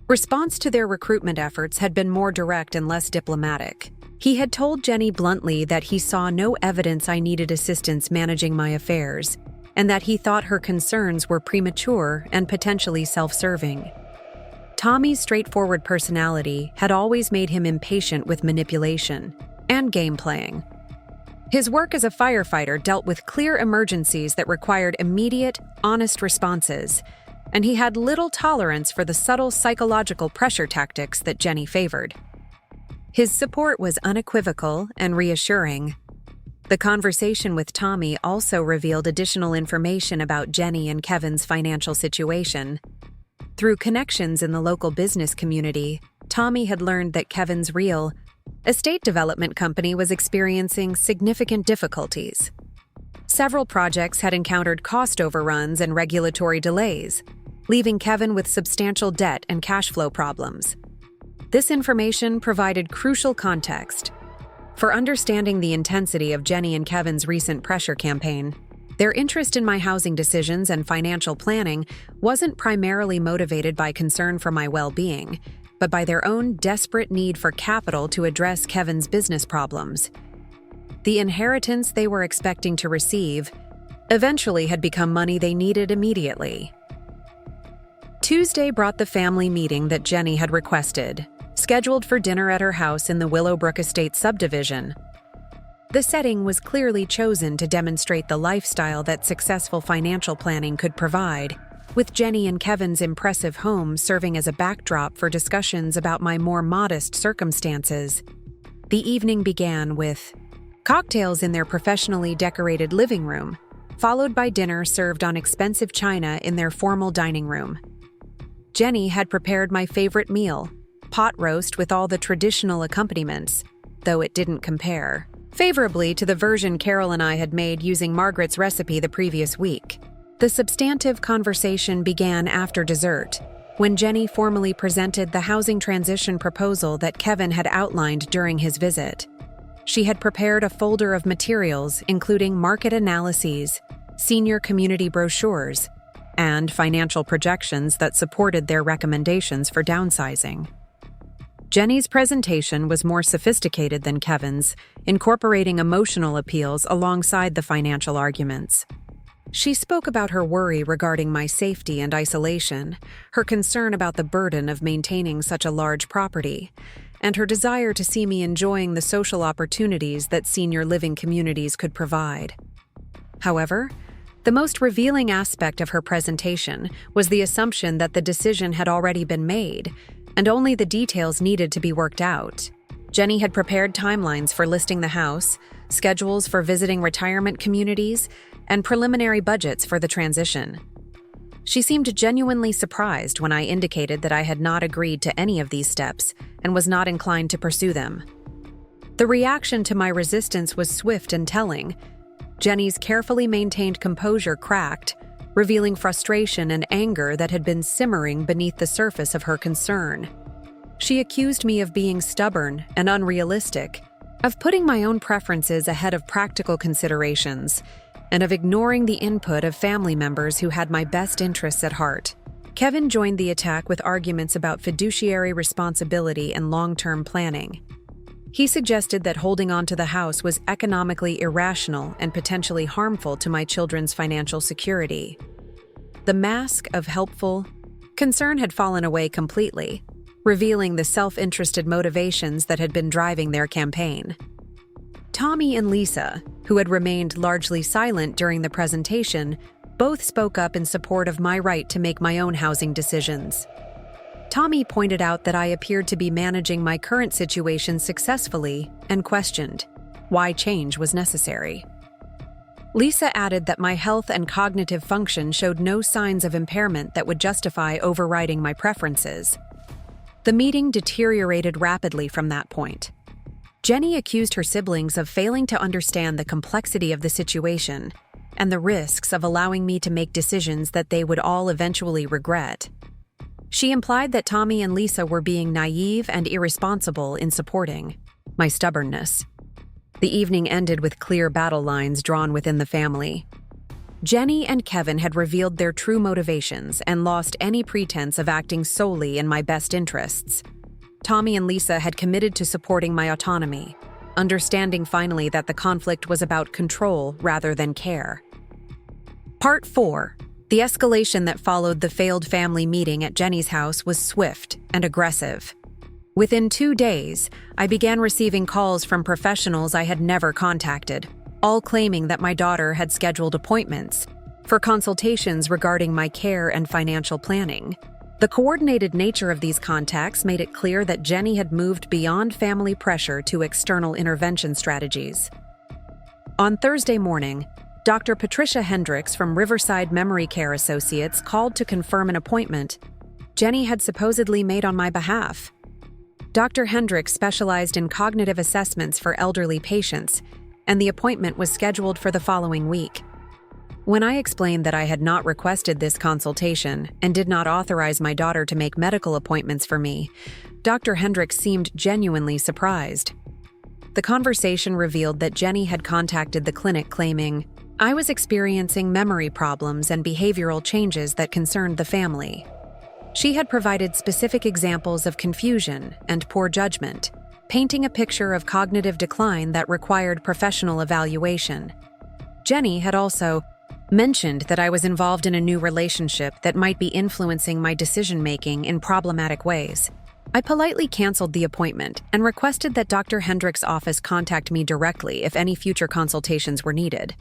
response to their recruitment efforts had been more direct and less diplomatic. He had told Jenny bluntly that he saw no evidence I needed assistance managing my affairs, and that he thought her concerns were premature and potentially self-serving. Tommy's straightforward personality had always made him impatient with manipulation and game playing. His work as a firefighter dealt with clear emergencies that required immediate, honest responses, and he had little tolerance for the subtle psychological pressure tactics that Jenny favored. His support was unequivocal and reassuring. The conversation with Tommy also revealed additional information about Jenny and Kevin's financial situation. Through connections in the local business community, Tommy had learned that Kevin's real estate development company was experiencing significant difficulties. Several projects had encountered cost overruns and regulatory delays, leaving Kevin with substantial debt and cash flow problems. This information provided crucial context for understanding the intensity of Jenny and Kevin's recent pressure campaign. Their interest in my housing decisions and financial planning wasn't primarily motivated by concern for my well-being, but by their own desperate need for capital to address Kevin's business problems. The inheritance they were expecting to receive eventually had become money they needed immediately. Tuesday brought the family meeting that Jenny had requested, scheduled for dinner at her house in the Willowbrook Estate subdivision. The setting was clearly chosen to demonstrate the lifestyle that successful financial planning could provide, with Jenny and Kevin's impressive home serving as a backdrop for discussions about my more modest circumstances. The evening began with cocktails in their professionally decorated living room, followed by dinner served on expensive china in their formal dining room. Jenny had prepared my favorite meal, pot roast with all the traditional accompaniments, though it didn't compare favorably to the version Carol and I had made using Margaret's recipe the previous week. The substantive conversation began after dessert, when Jenny formally presented the housing transition proposal that Kevin had outlined during his visit. She had prepared a folder of materials including market analyses, senior community brochures, and financial projections that supported their recommendations for downsizing. Jenny's presentation was more sophisticated than Kevin's, incorporating emotional appeals alongside the financial arguments. She spoke about her worry regarding my safety and isolation, her concern about the burden of maintaining such a large property, and her desire to see me enjoying the social opportunities that senior living communities could provide. However, the most revealing aspect of her presentation was the assumption that the decision had already been made, and only the details needed to be worked out. Jenny had prepared timelines for listing the house, schedules for visiting retirement communities, and preliminary budgets for the transition. She seemed genuinely surprised when I indicated that I had not agreed to any of these steps and was not inclined to pursue them. The reaction to my resistance was swift and telling. Jenny's carefully maintained composure cracked, revealing frustration and anger that had been simmering beneath the surface of her concern. She accused me of being stubborn and unrealistic, of putting my own preferences ahead of practical considerations, and of ignoring the input of family members who had my best interests at heart. Kevin joined the attack with arguments about fiduciary responsibility and long-term planning. He suggested that holding on to the house was economically irrational and potentially harmful to my children's financial security. The mask of helpful concern had fallen away completely, revealing the self-interested motivations that had been driving their campaign. Tommy and Lisa, who had remained largely silent during the presentation, both spoke up in support of my right to make my own housing decisions. Tommy pointed out that I appeared to be managing my current situation successfully and questioned why change was necessary. Lisa added that my health and cognitive function showed no signs of impairment that would justify overriding my preferences. The meeting deteriorated rapidly from that point. Jenny accused her siblings of failing to understand the complexity of the situation and the risks of allowing me to make decisions that they would all eventually regret. She implied that Tommy and Lisa were being naive and irresponsible in supporting my stubbornness. The evening ended with clear battle lines drawn within the family. Jenny and Kevin had revealed their true motivations and lost any pretense of acting solely in my best interests. Tommy and Lisa had committed to supporting my autonomy, understanding finally that the conflict was about control rather than care. Part 4. The escalation that followed the failed family meeting at Jenny's house was swift and aggressive. Within 2 days, I began receiving calls from professionals I had never contacted, all claiming that my daughter had scheduled appointments for consultations regarding my care and financial planning. The coordinated nature of these contacts made it clear that Jenny had moved beyond family pressure to external intervention strategies. On Thursday morning, Dr. Patricia Hendricks from Riverside Memory Care Associates called to confirm an appointment Jenny had supposedly made on my behalf. Dr. Hendricks specialized in cognitive assessments for elderly patients, and the appointment was scheduled for the following week. When I explained that I had not requested this consultation and did not authorize my daughter to make medical appointments for me, Dr. Hendricks seemed genuinely surprised. The conversation revealed that Jenny had contacted the clinic claiming I was experiencing memory problems and behavioral changes that concerned the family. She had provided specific examples of confusion and poor judgment, painting a picture of cognitive decline that required professional evaluation. Jenny had also mentioned that I was involved in a new relationship that might be influencing my decision-making in problematic ways. I politely canceled the appointment and requested that Dr. Hendricks' office contact me directly if any future consultations were needed.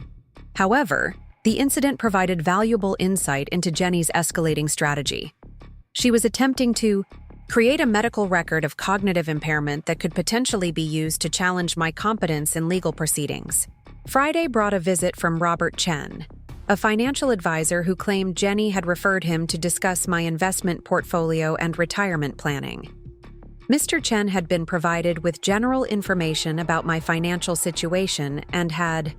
However, the incident provided valuable insight into Jenny's escalating strategy. She was attempting to create a medical record of cognitive impairment that could potentially be used to challenge my competence in legal proceedings. Friday brought a visit from Robert Chen, a financial advisor who claimed Jenny had referred him to discuss my investment portfolio and retirement planning. Mr. Chen had been provided with general information about my financial situation and had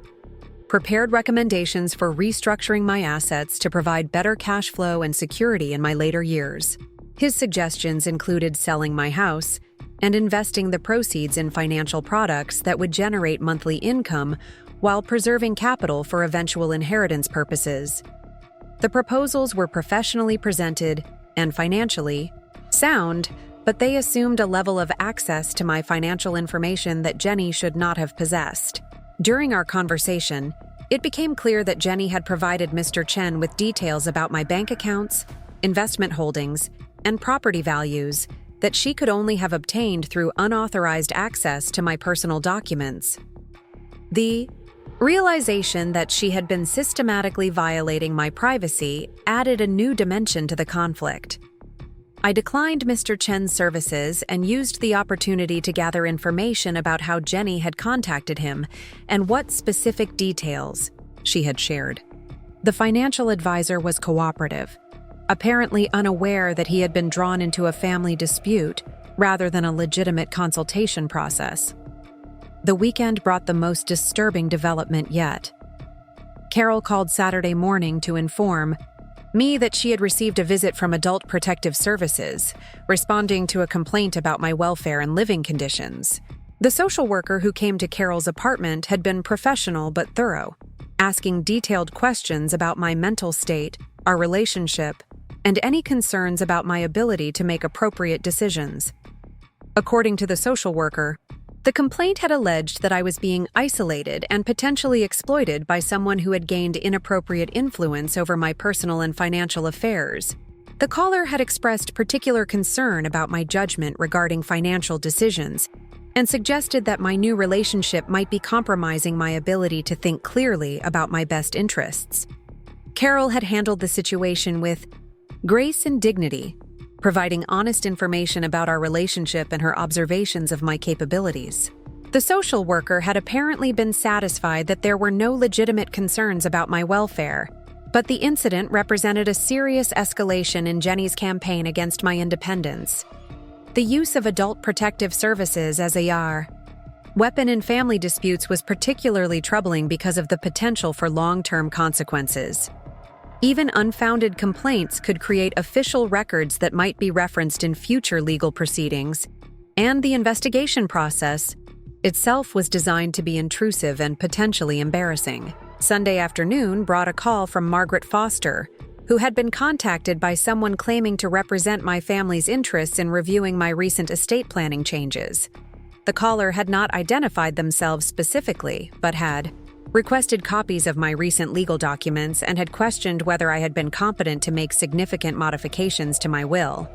prepared recommendations for restructuring my assets to provide better cash flow and security in my later years. His suggestions included selling my house and investing the proceeds in financial products that would generate monthly income while preserving capital for eventual inheritance purposes. The proposals were professionally presented and financially sound, but they assumed a level of access to my financial information that Jenny should not have possessed. During our conversation, It became clear that Jenny had provided Mr. Chen with details about my bank accounts, investment holdings, and property values that she could only have obtained through unauthorized access to my personal documents. The realization that she had been systematically violating my privacy added a new dimension to the conflict. I declined Mr. Chen's services and used the opportunity to gather information about how Jenny had contacted him and what specific details she had shared. The financial advisor was cooperative, apparently unaware that he had been drawn into a family dispute rather than a legitimate consultation process. The weekend brought the most disturbing development yet. Carol called Saturday morning to inform me that she had received a visit from Adult Protective Services, responding to a complaint about my welfare and living conditions. The social worker who came to Carol's apartment had been professional but thorough, asking detailed questions about my mental state, our relationship, and any concerns about my ability to make appropriate decisions. According to the social worker, the complaint had alleged that I was being isolated and potentially exploited by someone who had gained inappropriate influence over my personal and financial affairs. The caller had expressed particular concern about my judgment regarding financial decisions and suggested that my new relationship might be compromising my ability to think clearly about my best interests. Carol had handled the situation with grace and dignity, providing honest information about our relationship and her observations of my capabilities. The social worker had apparently been satisfied that there were no legitimate concerns about my welfare, but the incident represented a serious escalation in Jenny's campaign against my independence. The use of Adult Protective Services as a weapon in family disputes was particularly troubling because of the potential for long-term consequences. Even unfounded complaints could create official records that might be referenced in future legal proceedings, and the investigation process itself was designed to be intrusive and potentially embarrassing. Sunday afternoon brought a call from Margaret Foster, who had been contacted by someone claiming to represent my family's interests in reviewing my recent estate planning changes. The caller had not identified themselves specifically, but had requested copies of my recent legal documents and had questioned whether I had been competent to make significant modifications to my will.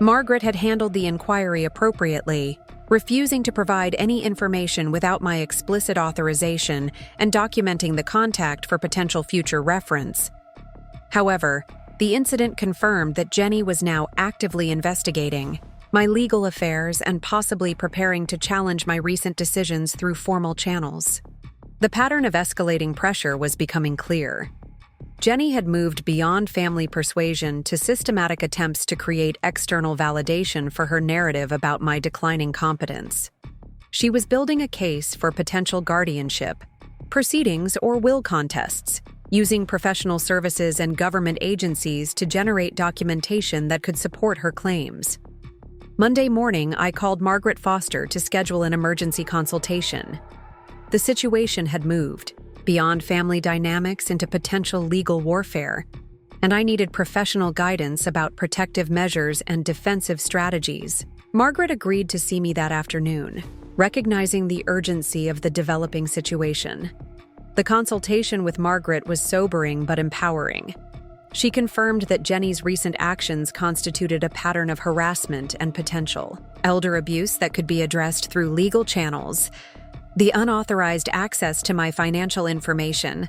Margaret had handled the inquiry appropriately, refusing to provide any information without my explicit authorization and documenting the contact for potential future reference. However, the incident confirmed that Jenny was now actively investigating my legal affairs and possibly preparing to challenge my recent decisions through formal channels. The pattern of escalating pressure was becoming clear. Jenny had moved beyond family persuasion to systematic attempts to create external validation for her narrative about my declining competence. She was building a case for potential guardianship, proceedings, or will contests, using professional services and government agencies to generate documentation that could support her claims. Monday morning, I called Margaret Foster to schedule an emergency consultation. The situation had moved beyond family dynamics into potential legal warfare, and I needed professional guidance about protective measures and defensive strategies. Margaret agreed to see me that afternoon, recognizing the urgency of the developing situation. The consultation with Margaret was sobering but empowering. She confirmed that Jenny's recent actions constituted a pattern of harassment and potential elder abuse that could be addressed through legal channels. The unauthorized access to my financial information,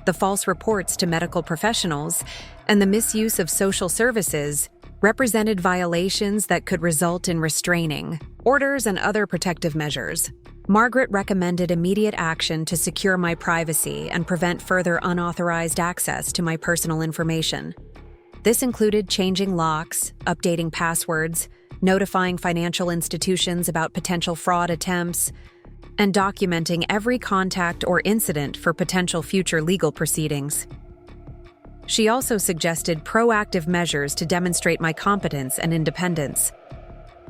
the false reports to medical professionals, and the misuse of social services represented violations that could result in restraining orders and other protective measures. Margaret recommended immediate action to secure my privacy and prevent further unauthorized access to my personal information. This included changing locks, updating passwords, notifying financial institutions about potential fraud attempts, and documenting every contact or incident for potential future legal proceedings. She also suggested proactive measures to demonstrate my competence and independence.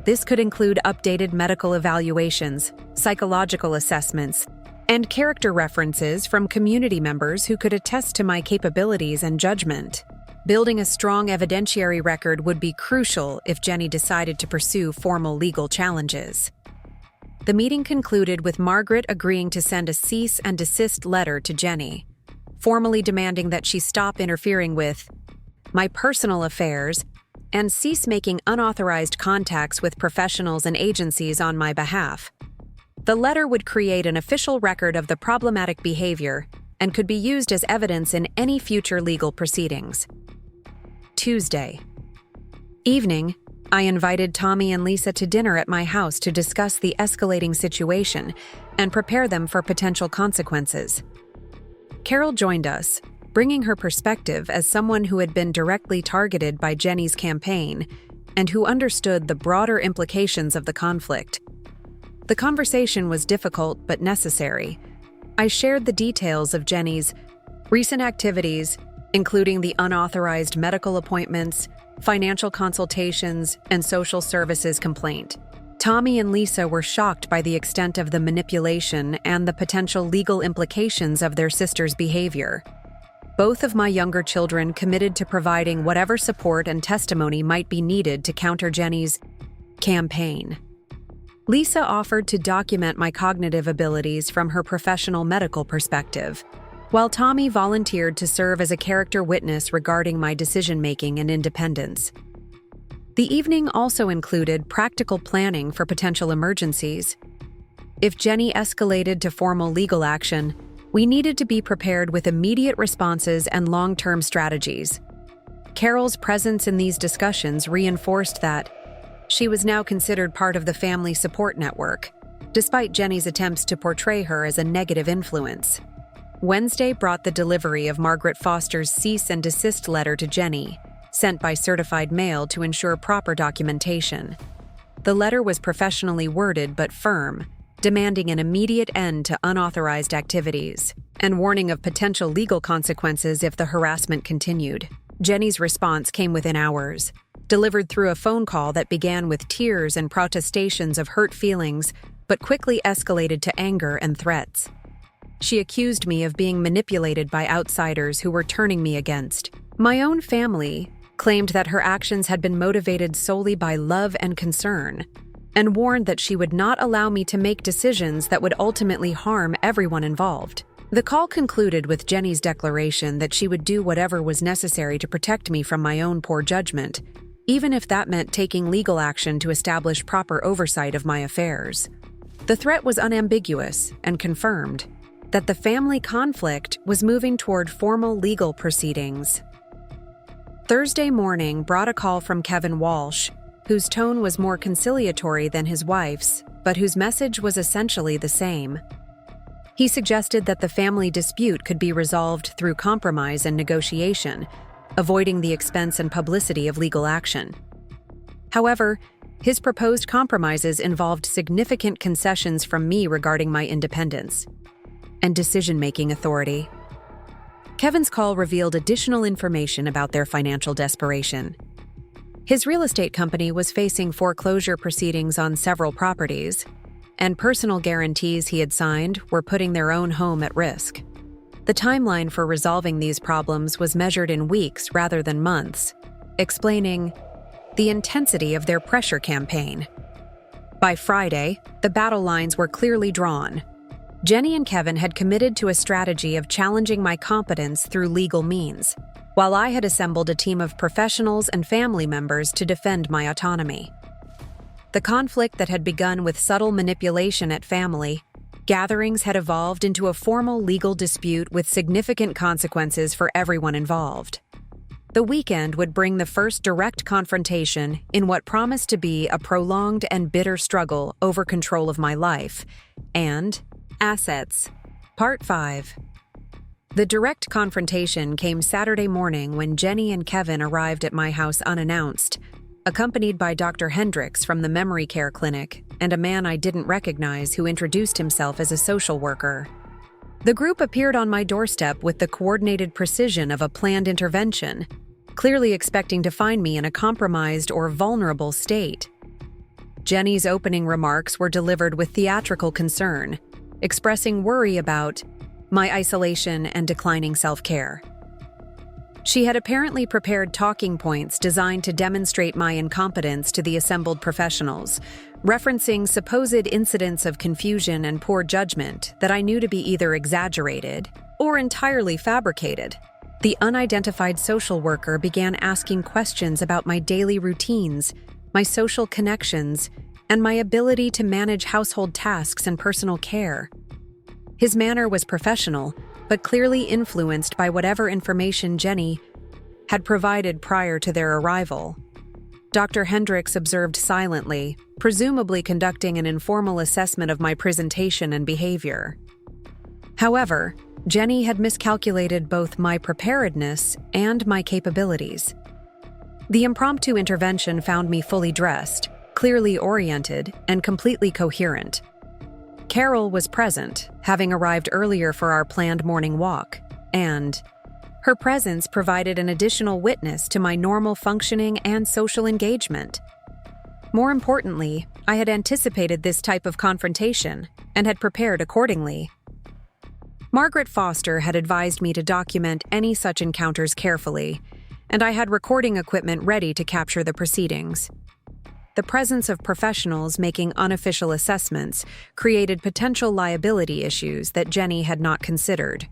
This could include updated medical evaluations, psychological assessments, and character references from community members who could attest to my capabilities and judgment. Building a strong evidentiary record would be crucial if Jenny decided to pursue formal legal challenges. The meeting concluded with Margaret agreeing to send a cease and desist letter to Jenny, formally demanding that she stop interfering with my personal affairs and cease making unauthorized contacts with professionals and agencies on my behalf. The letter would create an official record of the problematic behavior and could be used as evidence in any future legal proceedings. Tuesday evening, I invited Tommy and Lisa to dinner at my house to discuss the escalating situation and prepare them for potential consequences. Carol joined us, bringing her perspective as someone who had been directly targeted by Jenny's campaign and who understood the broader implications of the conflict. The conversation was difficult but necessary. I shared the details of Jenny's recent activities, including the unauthorized medical appointments, financial consultations, and social services complaint. Tommy and Lisa were shocked by the extent of the manipulation and the potential legal implications of their sister's behavior. Both of my younger children committed to providing whatever support and testimony might be needed to counter Jenny's campaign. Lisa offered to document my cognitive abilities from her professional medical perspective, while Tommy volunteered to serve as a character witness regarding my decision-making and independence. The evening also included practical planning for potential emergencies. If Jenny escalated to formal legal action, we needed to be prepared with immediate responses and long-term strategies. Carol's presence in these discussions reinforced that she was now considered part of the family support network, despite Jenny's attempts to portray her as a negative influence. Wednesday brought the delivery of Margaret Foster's cease and desist letter to Jenny, sent by certified mail to ensure proper documentation. The letter was professionally worded but firm, demanding an immediate end to unauthorized activities and warning of potential legal consequences if the harassment continued. Jenny's response came within hours, delivered through a phone call that began with tears and protestations of hurt feelings but quickly escalated to anger and threats. She accused me of being manipulated by outsiders who were turning me against. My own family claimed that her actions had been motivated solely by love and concern, and warned that she would not allow me to make decisions that would ultimately harm everyone involved. The call concluded with Jenny's declaration that she would do whatever was necessary to protect me from my own poor judgment, even if that meant taking legal action to establish proper oversight of my affairs. The threat was unambiguous and confirmed that the family conflict was moving toward formal legal proceedings. Thursday morning brought a call from Kevin Walsh, whose tone was more conciliatory than his wife's, but whose message was essentially the same. He suggested that the family dispute could be resolved through compromise and negotiation, avoiding the expense and publicity of legal action. However, his proposed compromises involved significant concessions from me regarding my independence and decision-making authority. Kevin's call revealed additional information about their financial desperation. His real estate company was facing foreclosure proceedings on several properties, and personal guarantees he had signed were putting their own home at risk. The timeline for resolving these problems was measured in weeks rather than months, explaining the intensity of their pressure campaign. By Friday, the battle lines were clearly drawn. Jenny and Kevin had committed to a strategy of challenging my competence through legal means, while I had assembled a team of professionals and family members to defend my autonomy. The conflict that had begun with subtle manipulation at family gatherings had evolved into a formal legal dispute with significant consequences for everyone involved. The weekend would bring the first direct confrontation in what promised to be a prolonged and bitter struggle over control of my life and assets. Part 5. The direct confrontation came Saturday morning when Jenny and Kevin arrived at my house unannounced, accompanied by Dr. Hendricks from the memory care clinic and a man I didn't recognize who introduced himself as a social worker. The group appeared on my doorstep with the coordinated precision of a planned intervention, clearly expecting to find me in a compromised or vulnerable state. Jenny's opening remarks were delivered with theatrical concern, expressing worry about my isolation and declining self-care. She had apparently prepared talking points designed to demonstrate my incompetence to the assembled professionals, referencing supposed incidents of confusion and poor judgment that I knew to be either exaggerated or entirely fabricated. The unidentified social worker began asking questions about my daily routines, my social connections, and my ability to manage household tasks and personal care. His manner was professional, but clearly influenced by whatever information Jenny had provided prior to their arrival. Dr. Hendricks observed silently, presumably conducting an informal assessment of my presentation and behavior. However, Jenny had miscalculated both my preparedness and my capabilities. The impromptu intervention found me fully dressed, clearly oriented, and completely coherent. Carol was present, having arrived earlier for our planned morning walk, and her presence provided an additional witness to my normal functioning and social engagement. More importantly, I had anticipated this type of confrontation and had prepared accordingly. Margaret Foster had advised me to document any such encounters carefully, and I had recording equipment ready to capture the proceedings. The presence of professionals making unofficial assessments created potential liability issues that Jenny had not considered.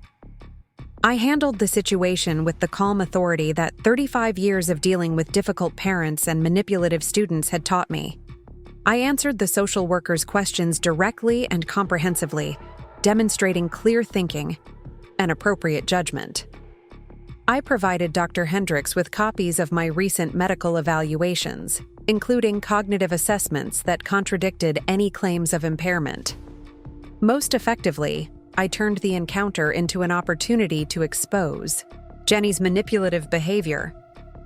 I handled the situation with the calm authority that 35 years of dealing with difficult parents and manipulative students had taught me. I answered the social worker's questions directly and comprehensively, demonstrating clear thinking and appropriate judgment. I provided Dr. Hendricks with copies of my recent medical evaluations, including cognitive assessments that contradicted any claims of impairment. Most effectively, I turned the encounter into an opportunity to expose Jenny's manipulative behavior.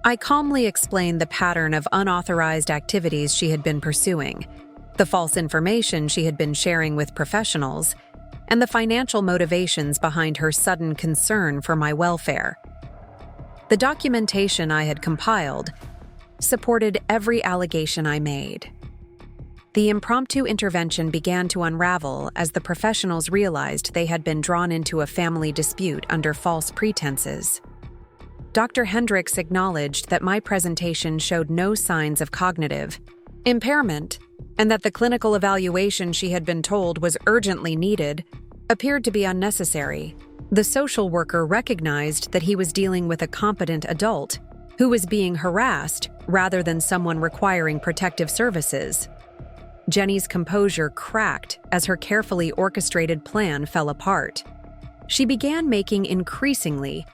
I calmly explained the pattern of unauthorized activities she had been pursuing, the false information she had been sharing with professionals, and the financial motivations behind her sudden concern for my welfare. The documentation I had compiled supported every allegation I made. The impromptu intervention began to unravel as the professionals realized they had been drawn into a family dispute under false pretenses. Dr. Hendricks acknowledged that my presentation showed no signs of cognitive impairment, and that the clinical evaluation she had been told was urgently needed appeared to be unnecessary. The social worker recognized that he was dealing with a competent adult who was being harassed rather than someone requiring protective services. Jenny's composure cracked as her carefully orchestrated plan fell apart. She began making increasingly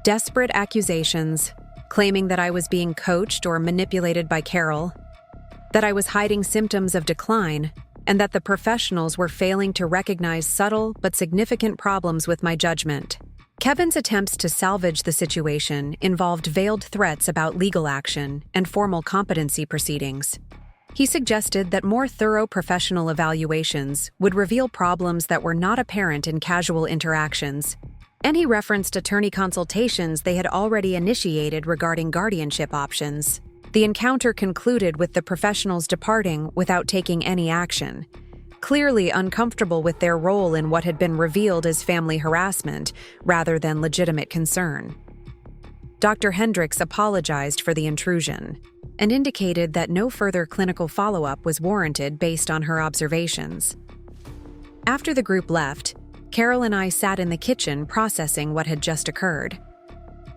desperate accusations, claiming that I was being coached or manipulated by Carol, that I was hiding symptoms of decline, and that the professionals were failing to recognize subtle but significant problems with my judgment. Kevin's attempts to salvage the situation involved veiled threats about legal action and formal competency proceedings. He suggested that more thorough professional evaluations would reveal problems that were not apparent in casual interactions, and he referenced attorney consultations they had already initiated regarding guardianship options. The encounter concluded with the professionals departing without taking any action, clearly uncomfortable with their role in what had been revealed as family harassment rather than legitimate concern. Dr. Hendricks apologized for the intrusion and indicated that no further clinical follow-up was warranted based on her observations. After the group left, Carol and I sat in the kitchen processing what had just occurred.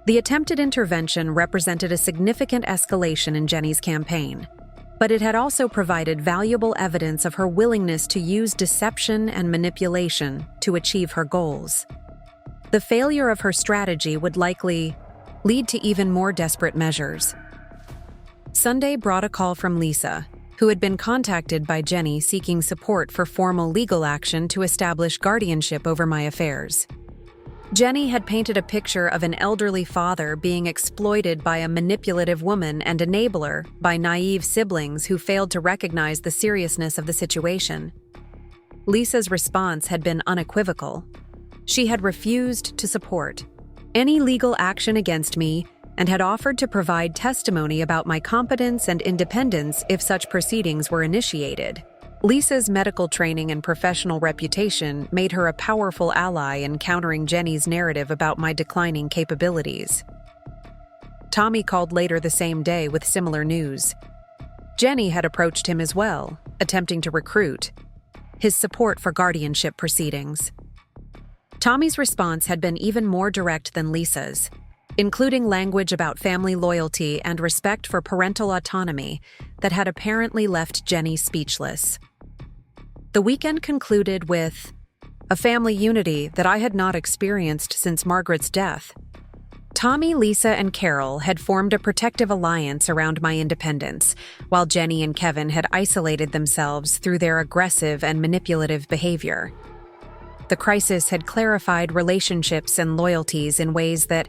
The attempted intervention represented a significant escalation in Jenny's campaign, but it had also provided valuable evidence of her willingness to use deception and manipulation to achieve her goals. The failure of her strategy would likely lead to even more desperate measures. Sunday brought a call from Lisa, who had been contacted by Jenny seeking support for formal legal action to establish guardianship over my affairs. Jenny had painted a picture of an elderly father being exploited by a manipulative woman and enabler by naive siblings who failed to recognize the seriousness of the situation. Lisa's response had been unequivocal. She had refused to support any legal action against me and had offered to provide testimony about my competence and independence if such proceedings were initiated. Lisa's medical training and professional reputation made her a powerful ally in countering Jenny's narrative about my declining capabilities. Tommy called later the same day with similar news. Jenny had approached him as well, attempting to recruit his support for guardianship proceedings. Tommy's response had been even more direct than Lisa's, including language about family loyalty and respect for parental autonomy that had apparently left Jenny speechless. The weekend concluded with a family unity that I had not experienced since Margaret's death. Tommy, Lisa, and Carol had formed a protective alliance around my independence, while Jenny and Kevin had isolated themselves through their aggressive and manipulative behavior. The crisis had clarified relationships and loyalties in ways that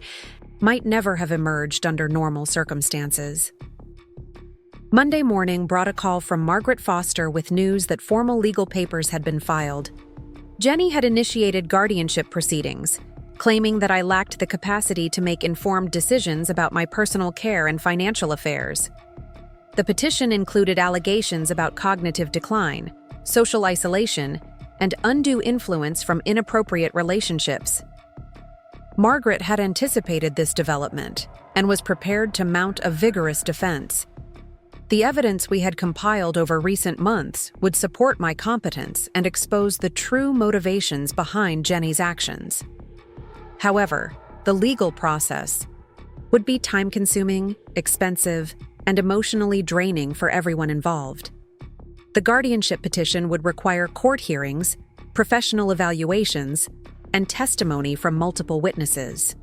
might never have emerged under normal circumstances. Monday morning brought a call from Margaret Foster with news that formal legal papers had been filed. Jenny had initiated guardianship proceedings, claiming that I lacked the capacity to make informed decisions about my personal care and financial affairs. The petition included allegations about cognitive decline, social isolation, and undue influence from inappropriate relationships. Margaret had anticipated this development and was prepared to mount a vigorous defense. The evidence we had compiled over recent months would support my competence and expose the true motivations behind Jenny's actions. However, the legal process would be time-consuming, expensive, and emotionally draining for everyone involved. The guardianship petition would require court hearings, professional evaluations, and testimony from multiple witnesses.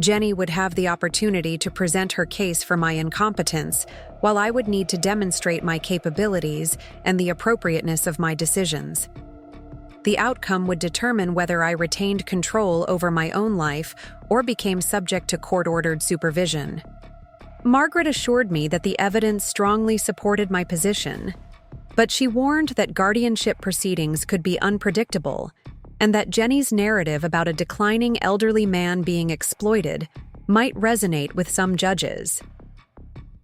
Jenny would have the opportunity to present her case for my incompetence, while I would need to demonstrate my capabilities and the appropriateness of my decisions. The outcome would determine whether I retained control over my own life or became subject to court-ordered supervision. Margaret assured me that the evidence strongly supported my position, but she warned that guardianship proceedings could be unpredictable and that Jenny's narrative about a declining elderly man being exploited might resonate with some judges.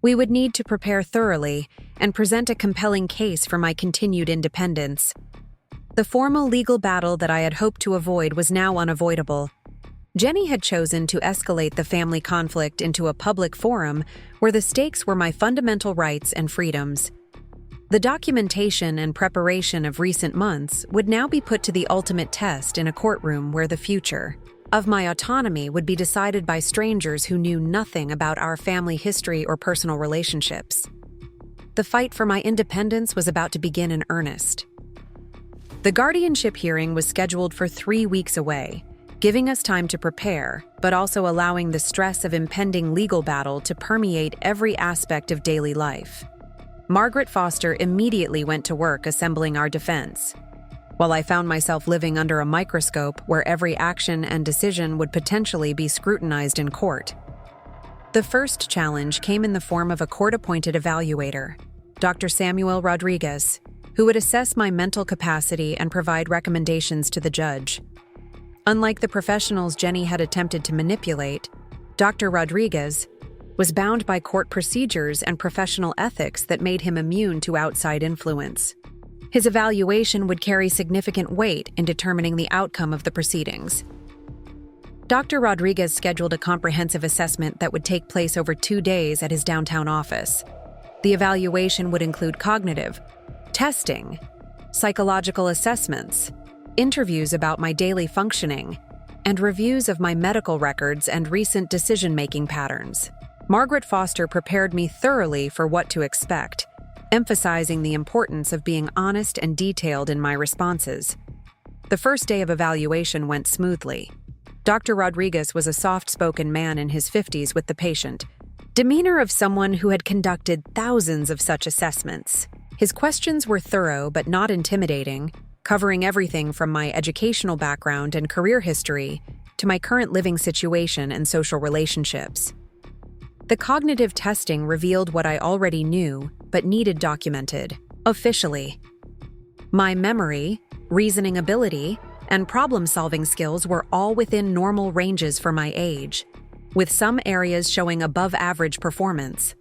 We would need to prepare thoroughly and present a compelling case for my continued independence. The formal legal battle that I had hoped to avoid was now unavoidable. Jenny had chosen to escalate the family conflict into a public forum where the stakes were my fundamental rights and freedoms. The documentation and preparation of recent months would now be put to the ultimate test in a courtroom where the future of my autonomy would be decided by strangers who knew nothing about our family history or personal relationships. The fight for my independence was about to begin in earnest. The guardianship hearing was scheduled for 3 weeks away, giving us time to prepare, but also allowing the stress of impending legal battle to permeate every aspect of daily life. Margaret Foster immediately went to work assembling our defense, while I found myself living under a microscope where every action and decision would potentially be scrutinized in court. The first challenge came in the form of a court-appointed evaluator, Dr. Samuel Rodriguez, who would assess my mental capacity and provide recommendations to the judge. Unlike the professionals Jenny had attempted to manipulate, Dr. Rodriguez was bound by court procedures and professional ethics that made him immune to outside influence. His evaluation would carry significant weight in determining the outcome of the proceedings. Dr. Rodriguez scheduled a comprehensive assessment that would take place over 2 days at his downtown office. The evaluation would include cognitive testing, psychological assessments, interviews about my daily functioning, and reviews of my medical records and recent decision-making patterns. Margaret Foster prepared me thoroughly for what to expect, emphasizing the importance of being honest and detailed in my responses. The first day of evaluation went smoothly. Dr. Rodriguez was a soft-spoken man in his 50s with the patient, demeanor of someone who had conducted thousands of such assessments. His questions were thorough but not intimidating, covering everything from my educational background and career history to my current living situation and social relationships. The cognitive testing revealed what I already knew but needed documented, officially. My memory, reasoning ability, and problem-solving skills were all within normal ranges for my age, with some areas showing above-average performance.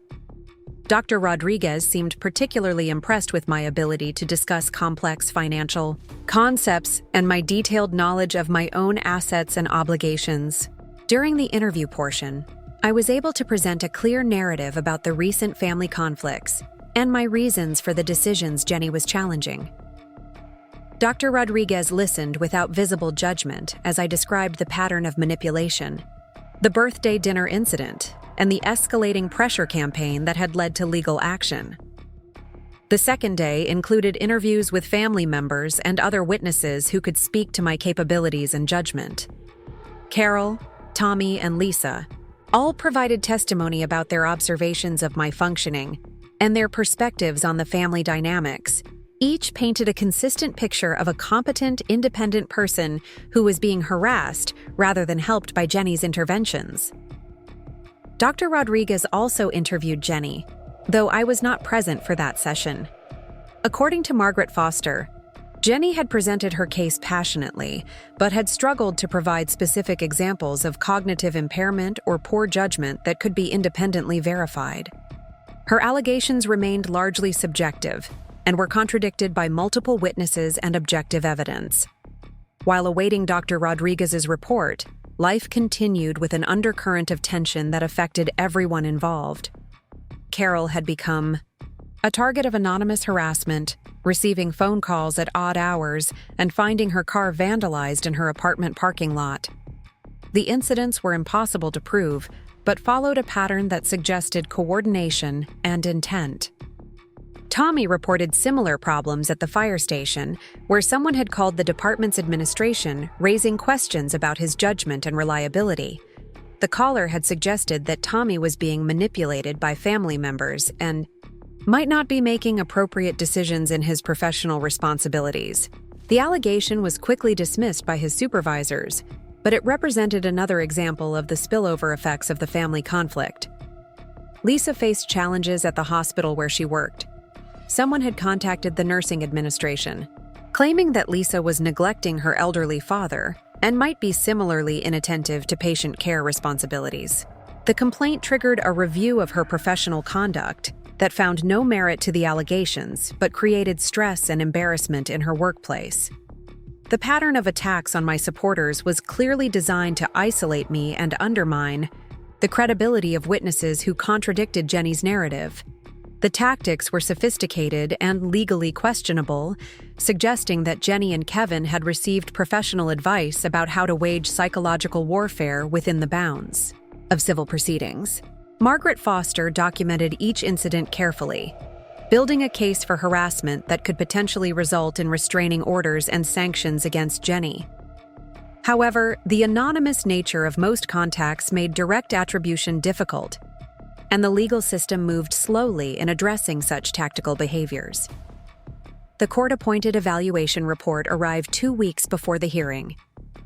Dr. Rodriguez seemed particularly impressed with my ability to discuss complex financial concepts and my detailed knowledge of my own assets and obligations. During the interview portion, I was able to present a clear narrative about the recent family conflicts and my reasons for the decisions Jenny was challenging. Dr. Rodriguez listened without visible judgment as I described the pattern of manipulation, the birthday dinner incident, and the escalating pressure campaign that had led to legal action. The second day included interviews with family members and other witnesses who could speak to my capabilities and judgment. Carol, Tommy, and Lisa all provided testimony about their observations of my functioning and their perspectives on the family dynamics. Each painted a consistent picture of a competent, independent person who was being harassed rather than helped by Jenny's interventions. Dr. Rodriguez also interviewed Jenny, though I was not present for that session. According to Margaret Foster, Jenny had presented her case passionately, but had struggled to provide specific examples of cognitive impairment or poor judgment that could be independently verified. Her allegations remained largely subjective and were contradicted by multiple witnesses and objective evidence. While awaiting Dr. Rodriguez's report, life continued with an undercurrent of tension that affected everyone involved. Carol had become a target of anonymous harassment, receiving phone calls at odd hours and finding her car vandalized in her apartment parking lot. The incidents were impossible to prove, but followed a pattern that suggested coordination and intent. Tommy reported similar problems at the fire station, where someone had called the department's administration, raising questions about his judgment and reliability. The caller had suggested that Tommy was being manipulated by family members and might not be making appropriate decisions in his professional responsibilities. The allegation was quickly dismissed by his supervisors, but it represented another example of the spillover effects of the family conflict. Lisa faced challenges at the hospital where she worked. Someone had contacted the nursing administration, claiming that Lisa was neglecting her elderly father and might be similarly inattentive to patient care responsibilities. The complaint triggered a review of her professional conduct that found no merit to the allegations but created stress and embarrassment in her workplace. The pattern of attacks on my supporters was clearly designed to isolate me and undermine the credibility of witnesses who contradicted Jenny's narrative. The tactics were sophisticated and legally questionable, suggesting that Jenny and Kevin had received professional advice about how to wage psychological warfare within the bounds of civil proceedings. Margaret Foster documented each incident carefully, building a case for harassment that could potentially result in restraining orders and sanctions against Jenny. However, the anonymous nature of most contacts made direct attribution difficult, and the legal system moved slowly in addressing such tactical behaviors. The court-appointed evaluation report arrived 2 weeks before the hearing,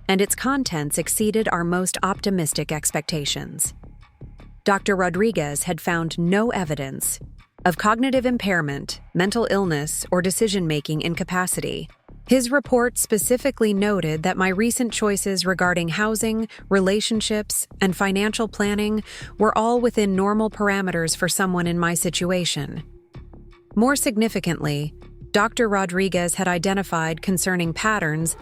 and its contents exceeded our most optimistic expectations. Dr. Rodriguez had found no evidence of cognitive impairment, mental illness, or decision-making incapacity. His report specifically noted that my recent choices regarding housing, relationships, and financial planning were all within normal parameters for someone in my situation. More significantly, Dr. Rodriguez had identified concerning patterns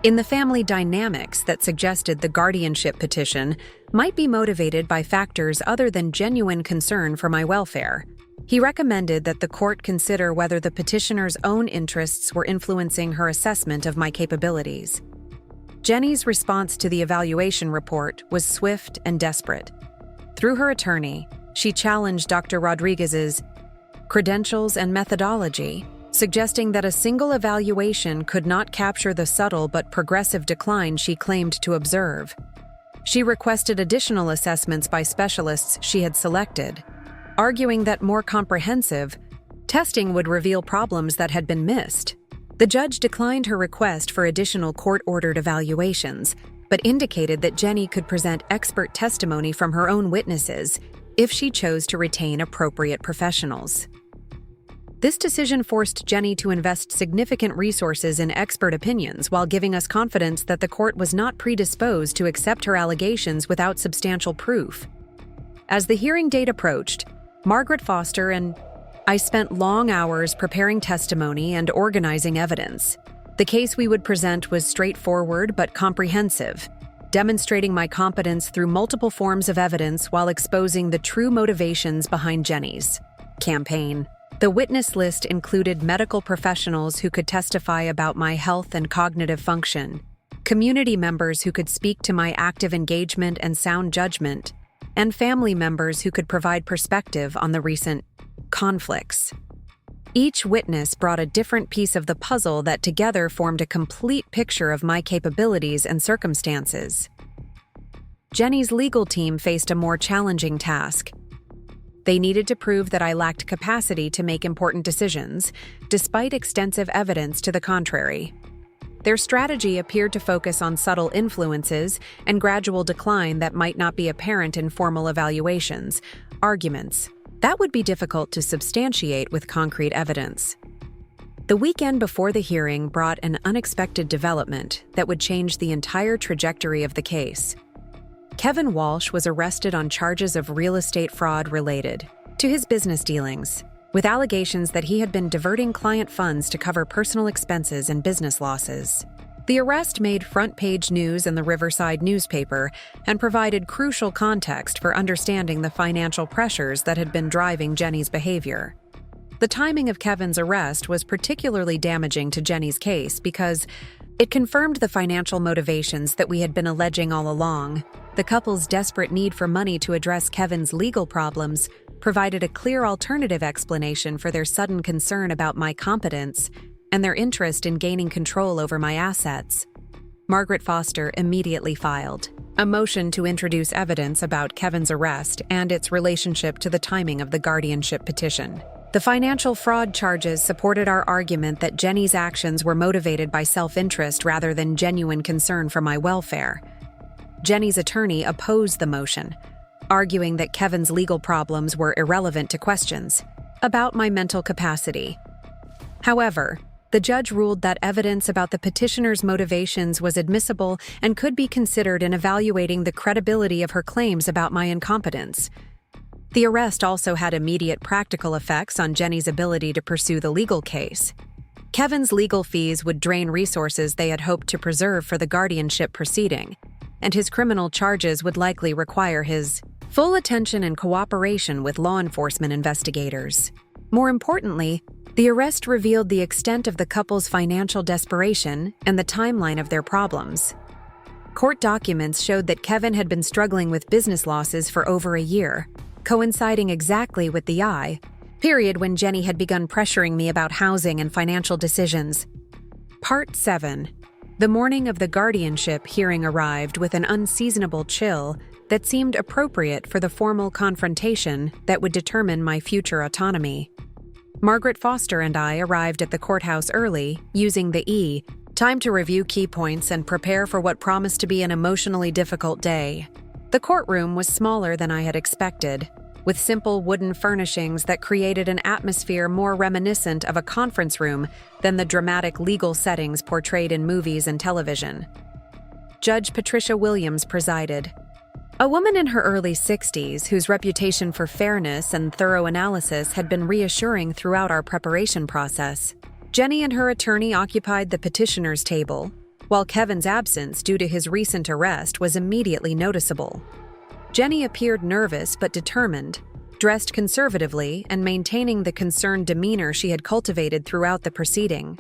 in the family dynamics that suggested the guardianship petition might be motivated by factors other than genuine concern for my welfare. He recommended that the court consider whether the petitioner's own interests were influencing her assessment of my capabilities. Jenny's response to the evaluation report was swift and desperate. Through her attorney, she challenged Dr. Rodriguez's credentials and methodology, suggesting that a single evaluation could not capture the subtle but progressive decline she claimed to observe. She requested additional assessments by specialists she had selected, arguing that more comprehensive testing would reveal problems that had been missed. The judge declined her request for additional court-ordered evaluations, but indicated that Jenny could present expert testimony from her own witnesses if she chose to retain appropriate professionals. This decision forced Jenny to invest significant resources in expert opinions while giving us confidence that the court was not predisposed to accept her allegations without substantial proof. As the hearing date approached, Margaret Foster and I spent long hours preparing testimony and organizing evidence. The case we would present was straightforward but comprehensive. demonstrating my competence through multiple forms of evidence while exposing the true motivations behind Jenny's campaign. The witness list included medical professionals who could testify about my health and cognitive function, community members who could speak to my active engagement and sound judgment, and family members who could provide perspective on the recent conflicts. Each witness brought a different piece of the puzzle that together formed a complete picture of my capabilities and circumstances. Jenny's legal team faced a more challenging task. They needed to prove that I lacked capacity to make important decisions, despite extensive evidence to the contrary. Their strategy appeared to focus on subtle influences and gradual decline that might not be apparent in formal evaluations, arguments. That would be difficult to substantiate with concrete evidence. The weekend before the hearing brought an unexpected development that would change the entire trajectory of the case. Kevin Walsh was arrested on charges of real estate fraud related to his business dealings, with allegations that he had been diverting client funds to cover personal expenses and business losses. The arrest made front-page news in the Riverside newspaper and provided crucial context for understanding the financial pressures that had been driving Jenny's behavior. The timing of Kevin's arrest was particularly damaging to Jenny's case because it confirmed the financial motivations that we had been alleging all along. The couple's desperate need for money to address Kevin's legal problems provided a clear alternative explanation for their sudden concern about my competence and their interest in gaining control over my assets. Margaret Foster immediately filed a motion to introduce evidence about Kevin's arrest and its relationship to the timing of the guardianship petition. The financial fraud charges supported our argument that Jenny's actions were motivated by self-interest rather than genuine concern for my welfare. Jenny's attorney opposed the motion, arguing that Kevin's legal problems were irrelevant to questions about my mental capacity. However, the judge ruled that evidence about the petitioner's motivations was admissible and could be considered in evaluating the credibility of her claims about my incompetence. The arrest also had immediate practical effects on Jenny's ability to pursue the legal case. Kevin's legal fees would drain resources they had hoped to preserve for the guardianship proceeding, and his criminal charges would likely require his full attention and cooperation with law enforcement investigators. More importantly, the arrest revealed the extent of the couple's financial desperation and the timeline of their problems. Court documents showed that Kevin had been struggling with business losses for over a year, coinciding exactly with the period when Jenny had begun pressuring me about housing and financial decisions. Part 7. The morning of the guardianship hearing arrived with an unseasonable chill that seemed appropriate for the formal confrontation that would determine my future autonomy. Margaret Foster and I arrived at the courthouse early, using the time to review key points and prepare for what promised to be an emotionally difficult day. The courtroom was smaller than I had expected, with simple wooden furnishings that created an atmosphere more reminiscent of a conference room than the dramatic legal settings portrayed in movies and television. Judge Patricia Williams presided. A woman in her early 60s whose reputation for fairness and thorough analysis had been reassuring throughout our preparation process. Jenny and her attorney occupied the petitioner's table, while Kevin's absence due to his recent arrest was immediately noticeable. Jenny appeared nervous but determined, dressed conservatively and maintaining the concerned demeanor she had cultivated throughout the proceeding.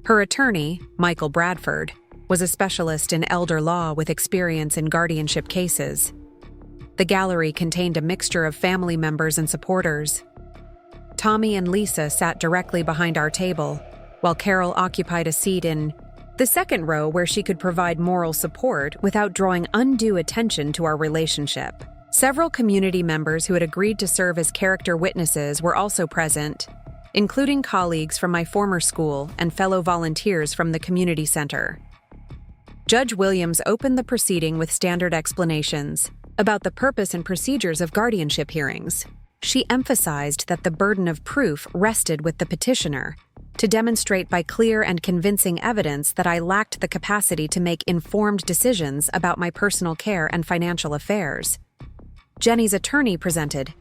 Her attorney, Michael Bradford, was a specialist in elder law with experience in guardianship cases. The gallery contained a mixture of family members and supporters. Tommy and Lisa sat directly behind our table, while Carol occupied a seat in the second row where she could provide moral support without drawing undue attention to our relationship. Several community members who had agreed to serve as character witnesses were also present, including colleagues from my former school and fellow volunteers from the community center. Judge Williams opened the proceeding with standard explanations about the purpose and procedures of guardianship hearings. She emphasized that the burden of proof rested with the petitioner to demonstrate by clear and convincing evidence that I lacked the capacity to make informed decisions about my personal care and financial affairs. Jenny's attorney presented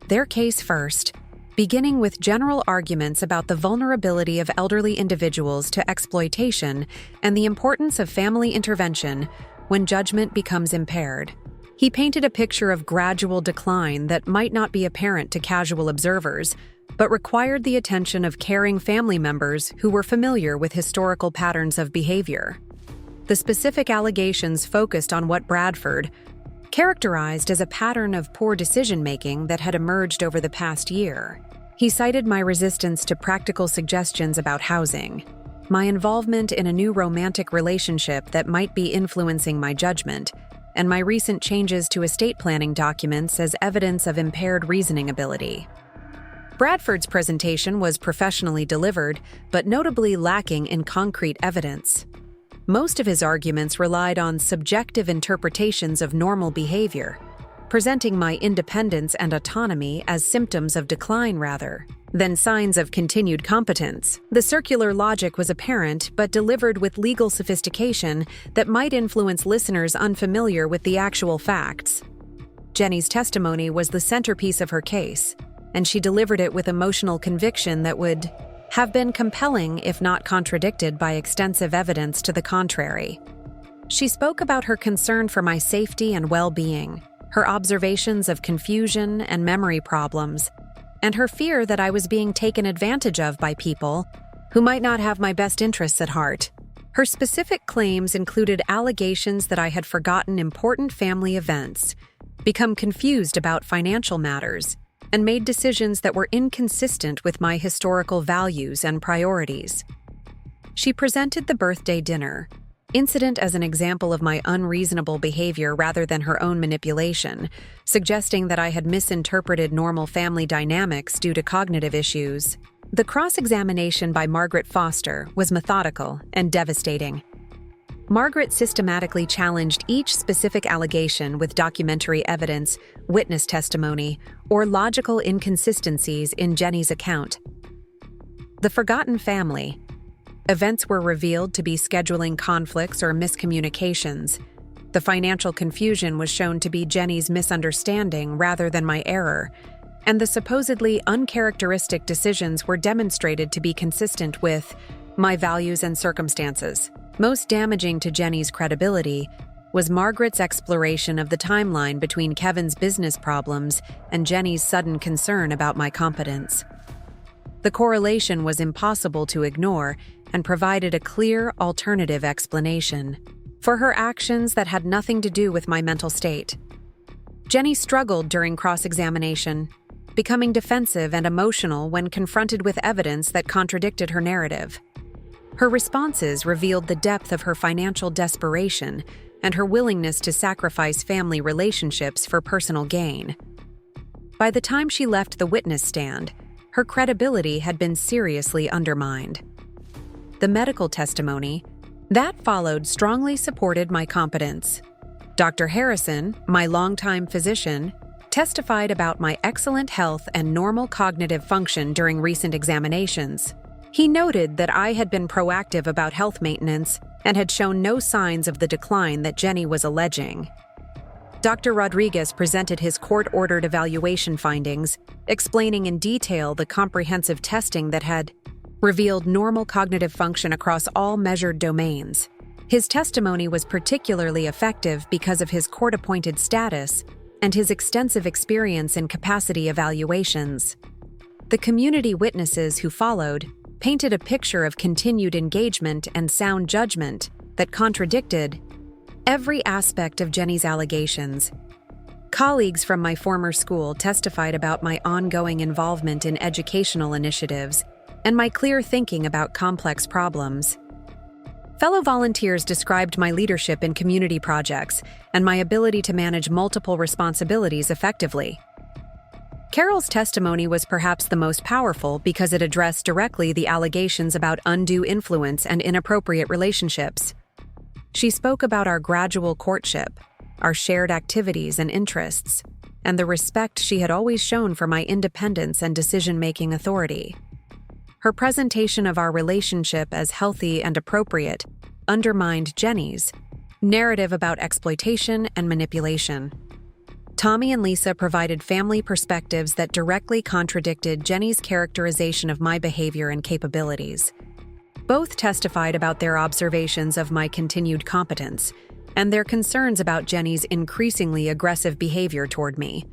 their case first, beginning with general arguments about the vulnerability of elderly individuals to exploitation and the importance of family intervention when judgment becomes impaired. He painted a picture of gradual decline that might not be apparent to casual observers, but required the attention of caring family members who were familiar with historical patterns of behavior. The specific allegations focused on what Bradford characterized as a pattern of poor decision-making that had emerged over the past year. He cited my resistance to practical suggestions about housing, my involvement in a new romantic relationship that might be influencing my judgment, and my recent changes to estate planning documents as evidence of impaired reasoning ability. Bradford's presentation was professionally delivered, but notably lacking in concrete evidence. Most of his arguments relied on subjective interpretations of normal behavior, presenting my independence and autonomy as symptoms of decline rather than signs of continued competence. The circular logic was apparent, but delivered with legal sophistication that might influence listeners unfamiliar with the actual facts. Jenny's testimony was the centerpiece of her case, and she delivered it with emotional conviction that would have been compelling if not contradicted by extensive evidence to the contrary. She spoke about her concern for my safety and well-being, her observations of confusion and memory problems, and her fear that I was being taken advantage of by people who might not have my best interests at heart. Her specific claims included allegations that I had forgotten important family events, become confused about financial matters, and made decisions that were inconsistent with my historical values and priorities. She presented the birthday dinner incident as an example of my unreasonable behavior rather than her own manipulation, suggesting that I had misinterpreted normal family dynamics due to cognitive issues. The cross-examination by Margaret Foster was methodical and devastating. Margaret systematically challenged each specific allegation with documentary evidence, witness testimony, or logical inconsistencies in Jenny's account. The forgotten family. Events were revealed to be scheduling conflicts or miscommunications. The financial confusion was shown to be Jenny's misunderstanding rather than my error, and the supposedly uncharacteristic decisions were demonstrated to be consistent with my values and circumstances. Most damaging to Jenny's credibility was Margaret's exploration of the timeline between Kevin's business problems and Jenny's sudden concern about my competence. The correlation was impossible to ignore and provided a clear, alternative explanation for her actions that had nothing to do with my mental state. Jenny struggled during cross-examination, becoming defensive and emotional when confronted with evidence that contradicted her narrative. Her responses revealed the depth of her financial desperation and her willingness to sacrifice family relationships for personal gain. By the time she left the witness stand, her credibility had been seriously undermined. The medical testimony that followed strongly supported my competence. Dr. Harrison, my longtime physician, testified about my excellent health and normal cognitive function during recent examinations. He noted that I had been proactive about health maintenance and had shown no signs of the decline that Jenny was alleging. Dr. Rodriguez presented his court-ordered evaluation findings, explaining in detail the comprehensive testing that had revealed normal cognitive function across all measured domains. His testimony was particularly effective because of his court-appointed status and his extensive experience in capacity evaluations. The community witnesses who followed painted a picture of continued engagement and sound judgment that contradicted every aspect of Jenny's allegations. Colleagues from my former school testified about my ongoing involvement in educational initiatives and my clear thinking about complex problems. Fellow volunteers described my leadership in community projects and my ability to manage multiple responsibilities effectively. Carol's testimony was perhaps the most powerful because it addressed directly the allegations about undue influence and inappropriate relationships. She spoke about our gradual courtship, our shared activities and interests, and the respect she had always shown for my independence and decision-making authority. Her presentation of our relationship as healthy and appropriate undermined Jenny's narrative about exploitation and manipulation. Tommy and Lisa provided family perspectives that directly contradicted Jenny's characterization of my behavior and capabilities. Both testified about their observations of my continued competence, and their concerns about Jenny's increasingly aggressive behavior toward me.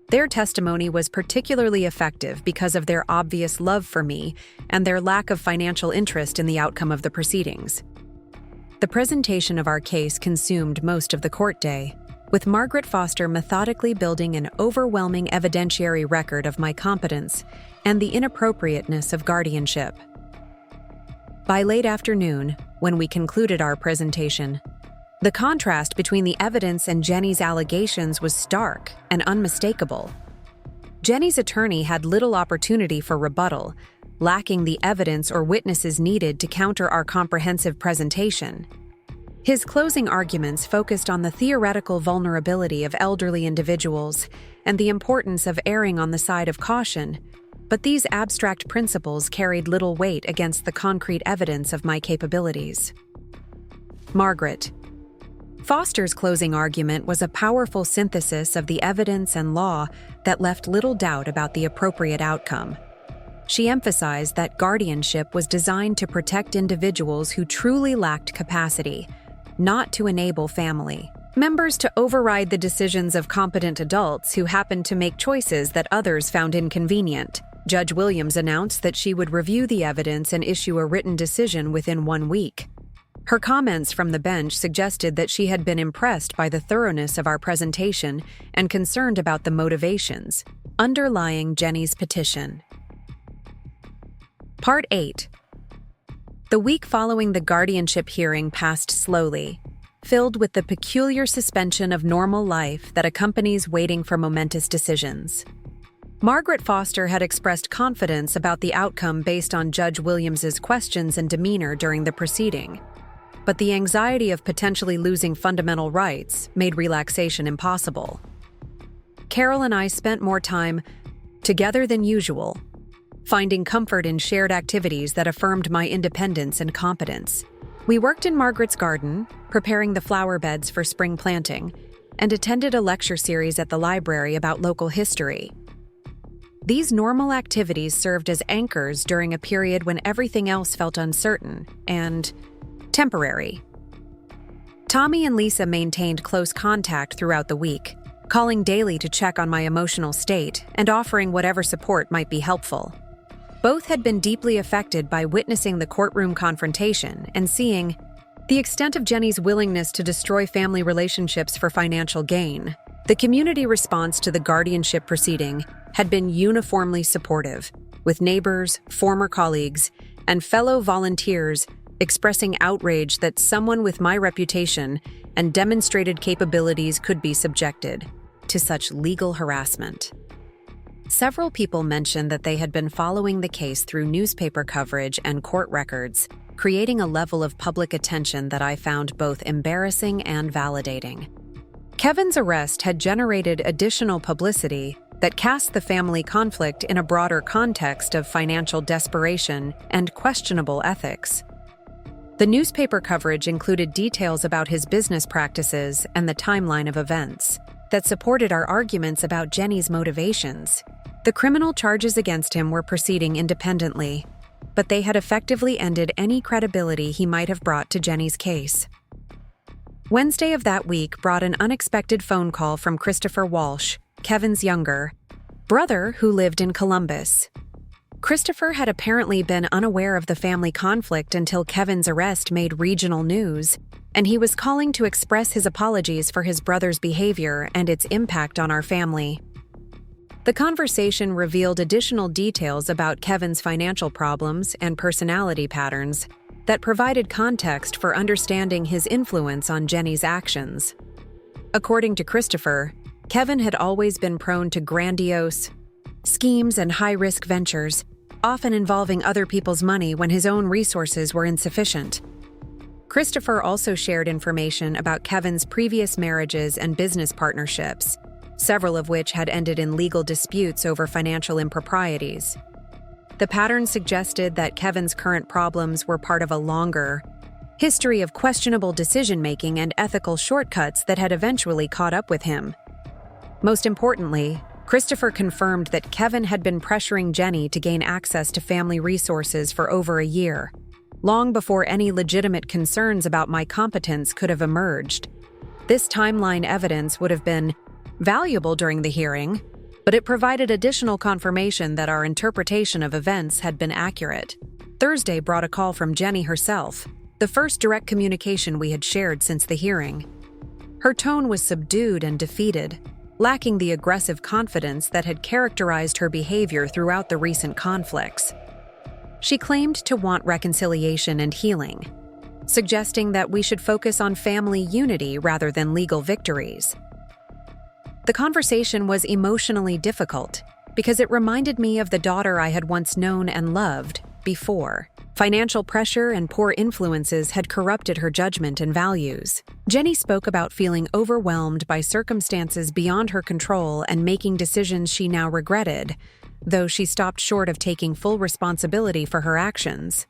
Their testimony was particularly effective because of their obvious love for me and their lack of financial interest in the outcome of the proceedings. The presentation of our case consumed most of the court day, with Margaret Foster methodically building an overwhelming evidentiary record of my competence and the inappropriateness of guardianship. By late afternoon, when we concluded our presentation, the contrast between the evidence and Jenny's allegations was stark and unmistakable. Jenny's attorney had little opportunity for rebuttal, lacking the evidence or witnesses needed to counter our comprehensive presentation. His closing arguments focused on the theoretical vulnerability of elderly individuals and the importance of erring on the side of caution, but these abstract principles carried little weight against the concrete evidence of my capabilities. Margaret. Foster's closing argument was a powerful synthesis of the evidence and law that left little doubt about the appropriate outcome. She emphasized that guardianship was designed to protect individuals who truly lacked capacity, not to enable family members to override the decisions of competent adults who happened to make choices that others found inconvenient. Judge Williams announced that she would review the evidence and issue a written decision within 1 week. Her comments from the bench suggested that she had been impressed by the thoroughness of our presentation and concerned about the motivations underlying Jenny's petition. Part 8. The week following the guardianship hearing passed slowly, filled with the peculiar suspension of normal life that accompanies waiting for momentous decisions. Margaret Foster had expressed confidence about the outcome based on Judge Williams's questions and demeanor during the proceeding, but the anxiety of potentially losing fundamental rights made relaxation impossible. Carol and I spent more time together than usual, finding comfort in shared activities that affirmed my independence and competence. We worked in Margaret's garden, preparing the flower beds for spring planting, and attended a lecture series at the library about local history. These normal activities served as anchors during a period when everything else felt uncertain and temporary. Tommy and Lisa maintained close contact throughout the week, calling daily to check on my emotional state and offering whatever support might be helpful. Both had been deeply affected by witnessing the courtroom confrontation and seeing the extent of Jenny's willingness to destroy family relationships for financial gain. The community response to the guardianship proceeding had been uniformly supportive, with neighbors, former colleagues, and fellow volunteers expressing outrage that someone with my reputation and demonstrated capabilities could be subjected to such legal harassment. Several people mentioned that they had been following the case through newspaper coverage and court records, creating a level of public attention that I found both embarrassing and validating. Kevin's arrest had generated additional publicity that cast the family conflict in a broader context of financial desperation and questionable ethics. The newspaper coverage included details about his business practices and the timeline of events that supported our arguments about Jenny's motivations. The criminal charges against him were proceeding independently, but they had effectively ended any credibility he might have brought to Jenny's case. Wednesday of that week brought an unexpected phone call from Christopher Walsh, Kevin's younger brother who lived in Columbus. Christopher had apparently been unaware of the family conflict until Kevin's arrest made regional news, and he was calling to express his apologies for his brother's behavior and its impact on our family. The conversation revealed additional details about Kevin's financial problems and personality patterns that provided context for understanding his influence on Jenny's actions. According to Christopher, Kevin had always been prone to grandiose schemes and high-risk ventures, often involving other people's money when his own resources were insufficient. Christopher also shared information about Kevin's previous marriages and business partnerships, several of which had ended in legal disputes over financial improprieties. The pattern suggested that Kevin's current problems were part of a longer history of questionable decision-making and ethical shortcuts that had eventually caught up with him. Most importantly, Christopher confirmed that Kevin had been pressuring Jenny to gain access to family resources for over a year, long before any legitimate concerns about my competence could have emerged. This timeline evidence would have been valuable during the hearing, but it provided additional confirmation that our interpretation of events had been accurate. Thursday brought a call from Jenny herself, the first direct communication we had shared since the hearing. Her tone was subdued and defeated, lacking the aggressive confidence that had characterized her behavior throughout the recent conflicts. She claimed to want reconciliation and healing, suggesting that we should focus on family unity rather than legal victories. The conversation was emotionally difficult because it reminded me of the daughter I had once known and loved before. Financial pressure and poor influences had corrupted her judgment and values. Jenny spoke about feeling overwhelmed by circumstances beyond her control and making decisions she now regretted, though she stopped short of taking full responsibility for her actions.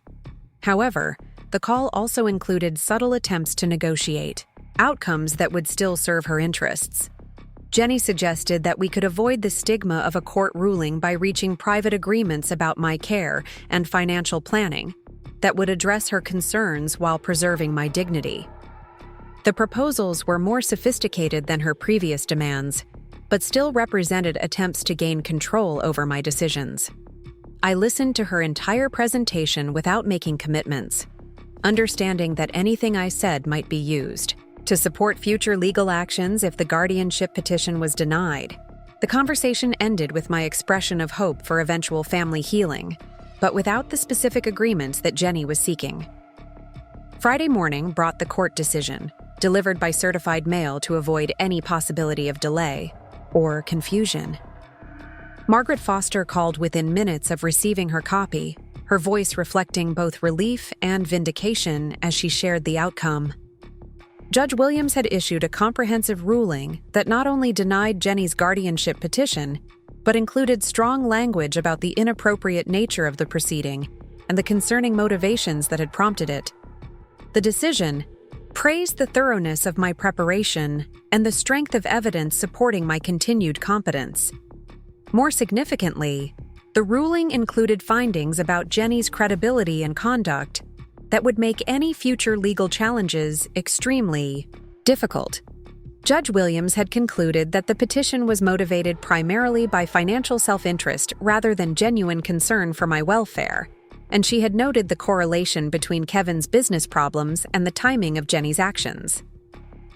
However, the call also included subtle attempts to negotiate outcomes that would still serve her interests. Jenny suggested that we could avoid the stigma of a court ruling by reaching private agreements about my care and financial planning that would address her concerns while preserving my dignity. The proposals were more sophisticated than her previous demands, but still represented attempts to gain control over my decisions. I listened to her entire presentation without making commitments, understanding that anything I said might be used to support future legal actions if the guardianship petition was denied. The conversation ended with my expression of hope for eventual family healing, but without the specific agreements that Jenny was seeking. Friday morning brought the court decision, delivered by certified mail to avoid any possibility of delay or confusion. Margaret Foster called within minutes of receiving her copy, her voice reflecting both relief and vindication as she shared the outcome. Judge Williams had issued a comprehensive ruling that not only denied Jenny's guardianship petition, but included strong language about the inappropriate nature of the proceeding and the concerning motivations that had prompted it. The decision praised the thoroughness of my preparation and the strength of evidence supporting my continued competence. More significantly, the ruling included findings about Jenny's credibility and conduct that would make any future legal challenges extremely difficult. Judge Williams had concluded that the petition was motivated primarily by financial self-interest rather than genuine concern for my welfare, and she had noted the correlation between Kevin's business problems and the timing of Jenny's actions.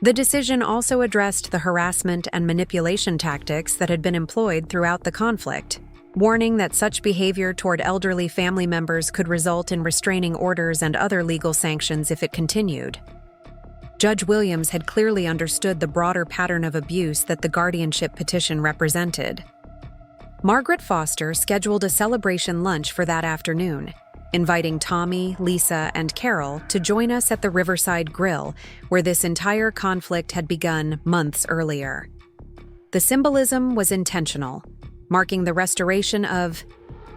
The decision also addressed the harassment and manipulation tactics that had been employed throughout the conflict, warning that such behavior toward elderly family members could result in restraining orders and other legal sanctions if it continued. Judge Williams had clearly understood the broader pattern of abuse that the guardianship petition represented. Margaret Foster scheduled a celebration lunch for that afternoon, inviting Tommy, Lisa, and Carol to join us at the Riverside Grill, where this entire conflict had begun months earlier. The symbolism was intentional, marking the restoration of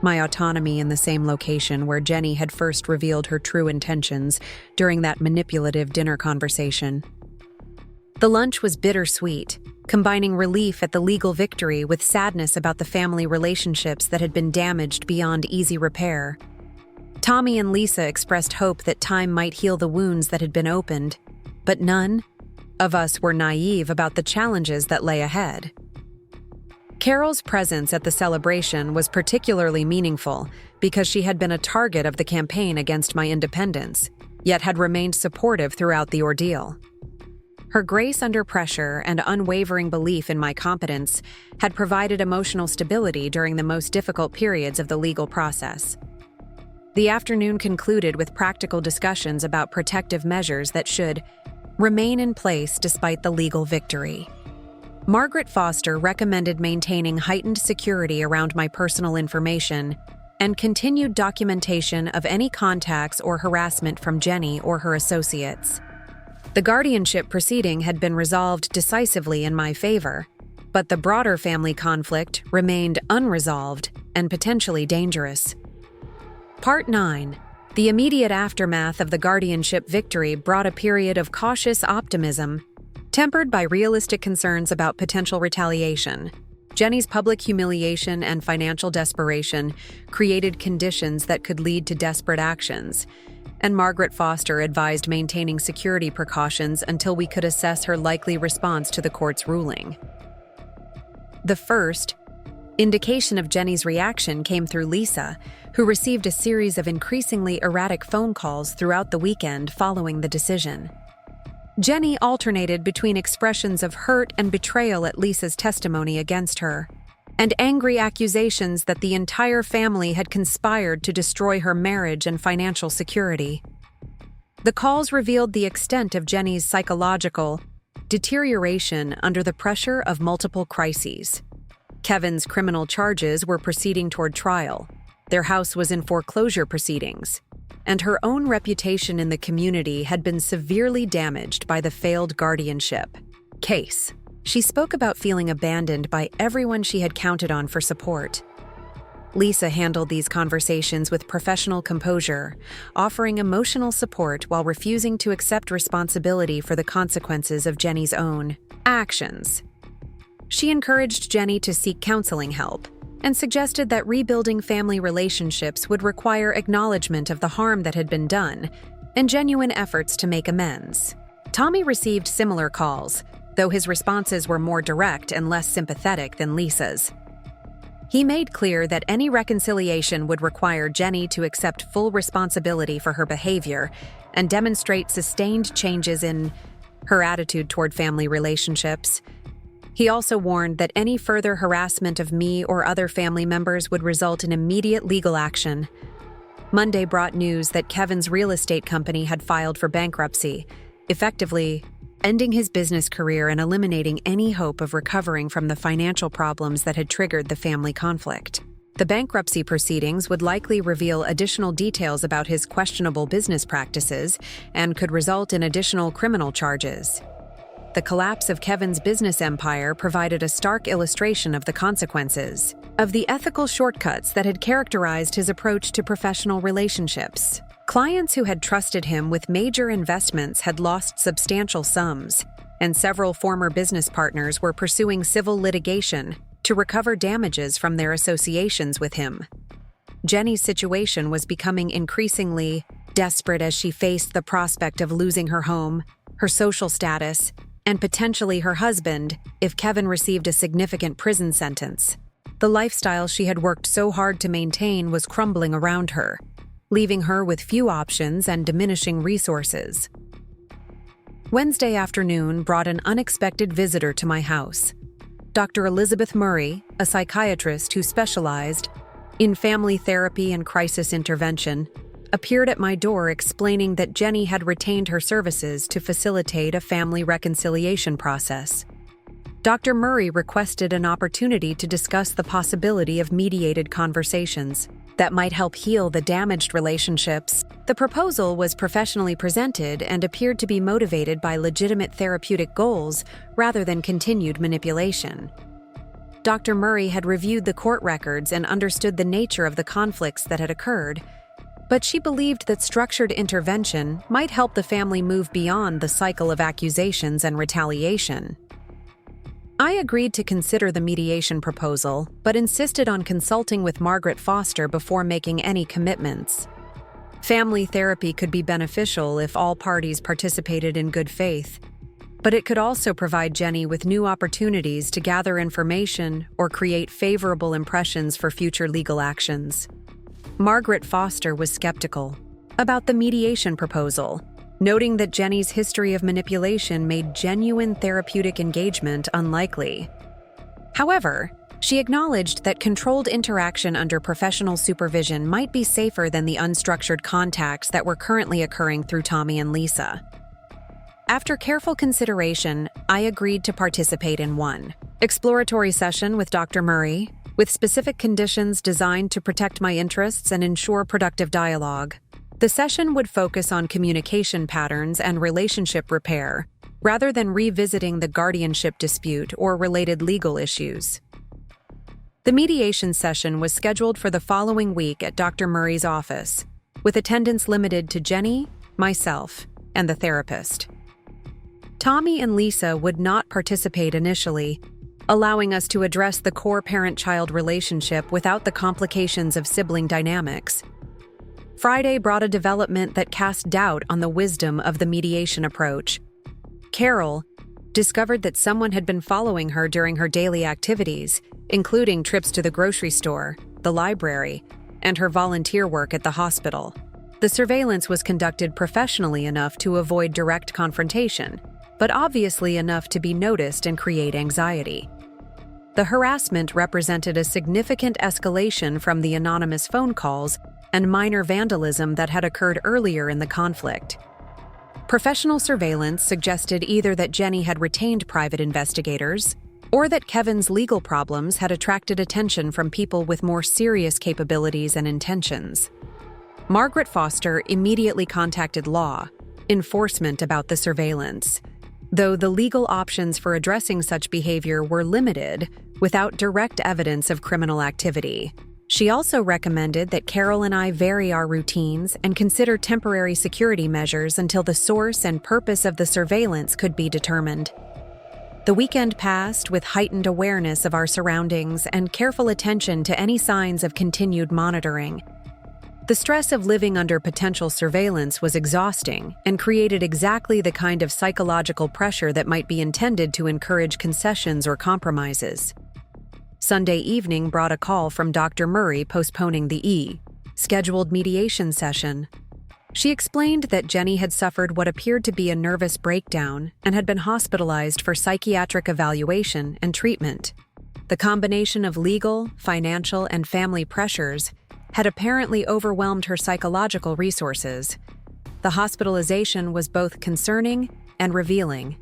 my autonomy in the same location where Jenny had first revealed her true intentions during that manipulative dinner conversation. The lunch was bittersweet, combining relief at the legal victory with sadness about the family relationships that had been damaged beyond easy repair. Tommy and Lisa expressed hope that time might heal the wounds that had been opened, but none of us were naive about the challenges that lay ahead. Carol's presence at the celebration was particularly meaningful because she had been a target of the campaign against my independence, yet had remained supportive throughout the ordeal. Her grace under pressure and unwavering belief in my competence had provided emotional stability during the most difficult periods of the legal process. The afternoon concluded with practical discussions about protective measures that should remain in place despite the legal victory. Margaret Foster recommended maintaining heightened security around my personal information and continued documentation of any contacts or harassment from Jenny or her associates. The guardianship proceeding had been resolved decisively in my favor, but the broader family conflict remained unresolved and potentially dangerous. Part 9. The immediate aftermath of the guardianship victory brought a period of cautious optimism, tempered by realistic concerns about potential retaliation. Jenny's public humiliation and financial desperation created conditions that could lead to desperate actions, and Margaret Foster advised maintaining security precautions until we could assess her likely response to the court's ruling. The first indication of Jenny's reaction came through Lisa, who received a series of increasingly erratic phone calls throughout the weekend following the decision. Jenny alternated between expressions of hurt and betrayal at Lisa's testimony against her, and angry accusations that the entire family had conspired to destroy her marriage and financial security. The calls revealed the extent of Jenny's psychological deterioration under the pressure of multiple crises. Kevin's criminal charges were proceeding toward trial. Their house was in foreclosure proceedings, and her own reputation in the community had been severely damaged by the failed guardianship case. She spoke about feeling abandoned by everyone she had counted on for support. Lisa handled these conversations with professional composure, offering emotional support while refusing to accept responsibility for the consequences of Jenny's own actions. She encouraged Jenny to seek counseling help and suggested that rebuilding family relationships would require acknowledgement of the harm that had been done and genuine efforts to make amends. Tommy received similar calls, though his responses were more direct and less sympathetic than Lisa's. He made clear that any reconciliation would require Jenny to accept full responsibility for her behavior and demonstrate sustained changes in her attitude toward family relationships. He also warned that any further harassment of me or other family members would result in immediate legal action. Monday brought news that Kevin's real estate company had filed for bankruptcy, effectively ending his business career and eliminating any hope of recovering from the financial problems that had triggered the family conflict. The bankruptcy proceedings would likely reveal additional details about his questionable business practices and could result in additional criminal charges. The collapse of Kevin's business empire provided a stark illustration of the consequences of the ethical shortcuts that had characterized his approach to professional relationships. Clients who had trusted him with major investments had lost substantial sums, and several former business partners were pursuing civil litigation to recover damages from their associations with him. Jenny's situation was becoming increasingly desperate as she faced the prospect of losing her home, her social status, and potentially her husband if Kevin received a significant prison sentence. The lifestyle she had worked so hard to maintain was crumbling around her, leaving her with few options and diminishing resources. Wednesday afternoon brought an unexpected visitor to my house. Dr. Elizabeth Murray, a psychiatrist who specialized in family therapy and crisis intervention, appeared at my door explaining that Jenny had retained her services to facilitate a family reconciliation process. Dr. Murray requested an opportunity to discuss the possibility of mediated conversations that might help heal the damaged relationships. The proposal was professionally presented and appeared to be motivated by legitimate therapeutic goals rather than continued manipulation. Dr. Murray had reviewed the court records and understood the nature of the conflicts that had occurred, but she believed that structured intervention might help the family move beyond the cycle of accusations and retaliation. I agreed to consider the mediation proposal, but insisted on consulting with Margaret Foster before making any commitments. Family therapy could be beneficial if all parties participated in good faith, but it could also provide Jenny with new opportunities to gather information or create favorable impressions for future legal actions. Margaret Foster was skeptical about the mediation proposal, noting that Jenny's history of manipulation made genuine therapeutic engagement unlikely. However, she acknowledged that controlled interaction under professional supervision might be safer than the unstructured contacts that were currently occurring through Tommy and Lisa. After careful consideration, I agreed to participate in one exploratory session with Dr. Murray, with specific conditions designed to protect my interests and ensure productive dialogue. The session would focus on communication patterns and relationship repair, rather than revisiting the guardianship dispute or related legal issues. The mediation session was scheduled for the following week at Dr. Murray's office, with attendance limited to Jenny, myself, and the therapist. Tommy and Lisa would not participate initially, allowing us to address the core parent-child relationship without the complications of sibling dynamics. Friday brought a development that cast doubt on the wisdom of the mediation approach. Carol discovered that someone had been following her during her daily activities, including trips to the grocery store, the library, and her volunteer work at the hospital. The surveillance was conducted professionally enough to avoid direct confrontation, but obviously enough to be noticed and create anxiety. The harassment represented a significant escalation from the anonymous phone calls and minor vandalism that had occurred earlier in the conflict. Professional surveillance suggested either that Jenny had retained private investigators, or that Kevin's legal problems had attracted attention from people with more serious capabilities and intentions. Margaret Foster immediately contacted law enforcement about the surveillance, though the legal options for addressing such behavior were limited without direct evidence of criminal activity. She also recommended that Carol and I vary our routines and consider temporary security measures until the source and purpose of the surveillance could be determined. The weekend passed with heightened awareness of our surroundings and careful attention to any signs of continued monitoring. The stress of living under potential surveillance was exhausting and created exactly the kind of psychological pressure that might be intended to encourage concessions or compromises. Sunday evening brought a call from Dr. Murray postponing the scheduled mediation session. She explained that Jenny had suffered what appeared to be a nervous breakdown and had been hospitalized for psychiatric evaluation and treatment. The combination of legal, financial, and family pressures had apparently overwhelmed her psychological resources. The hospitalization was both concerning and revealing.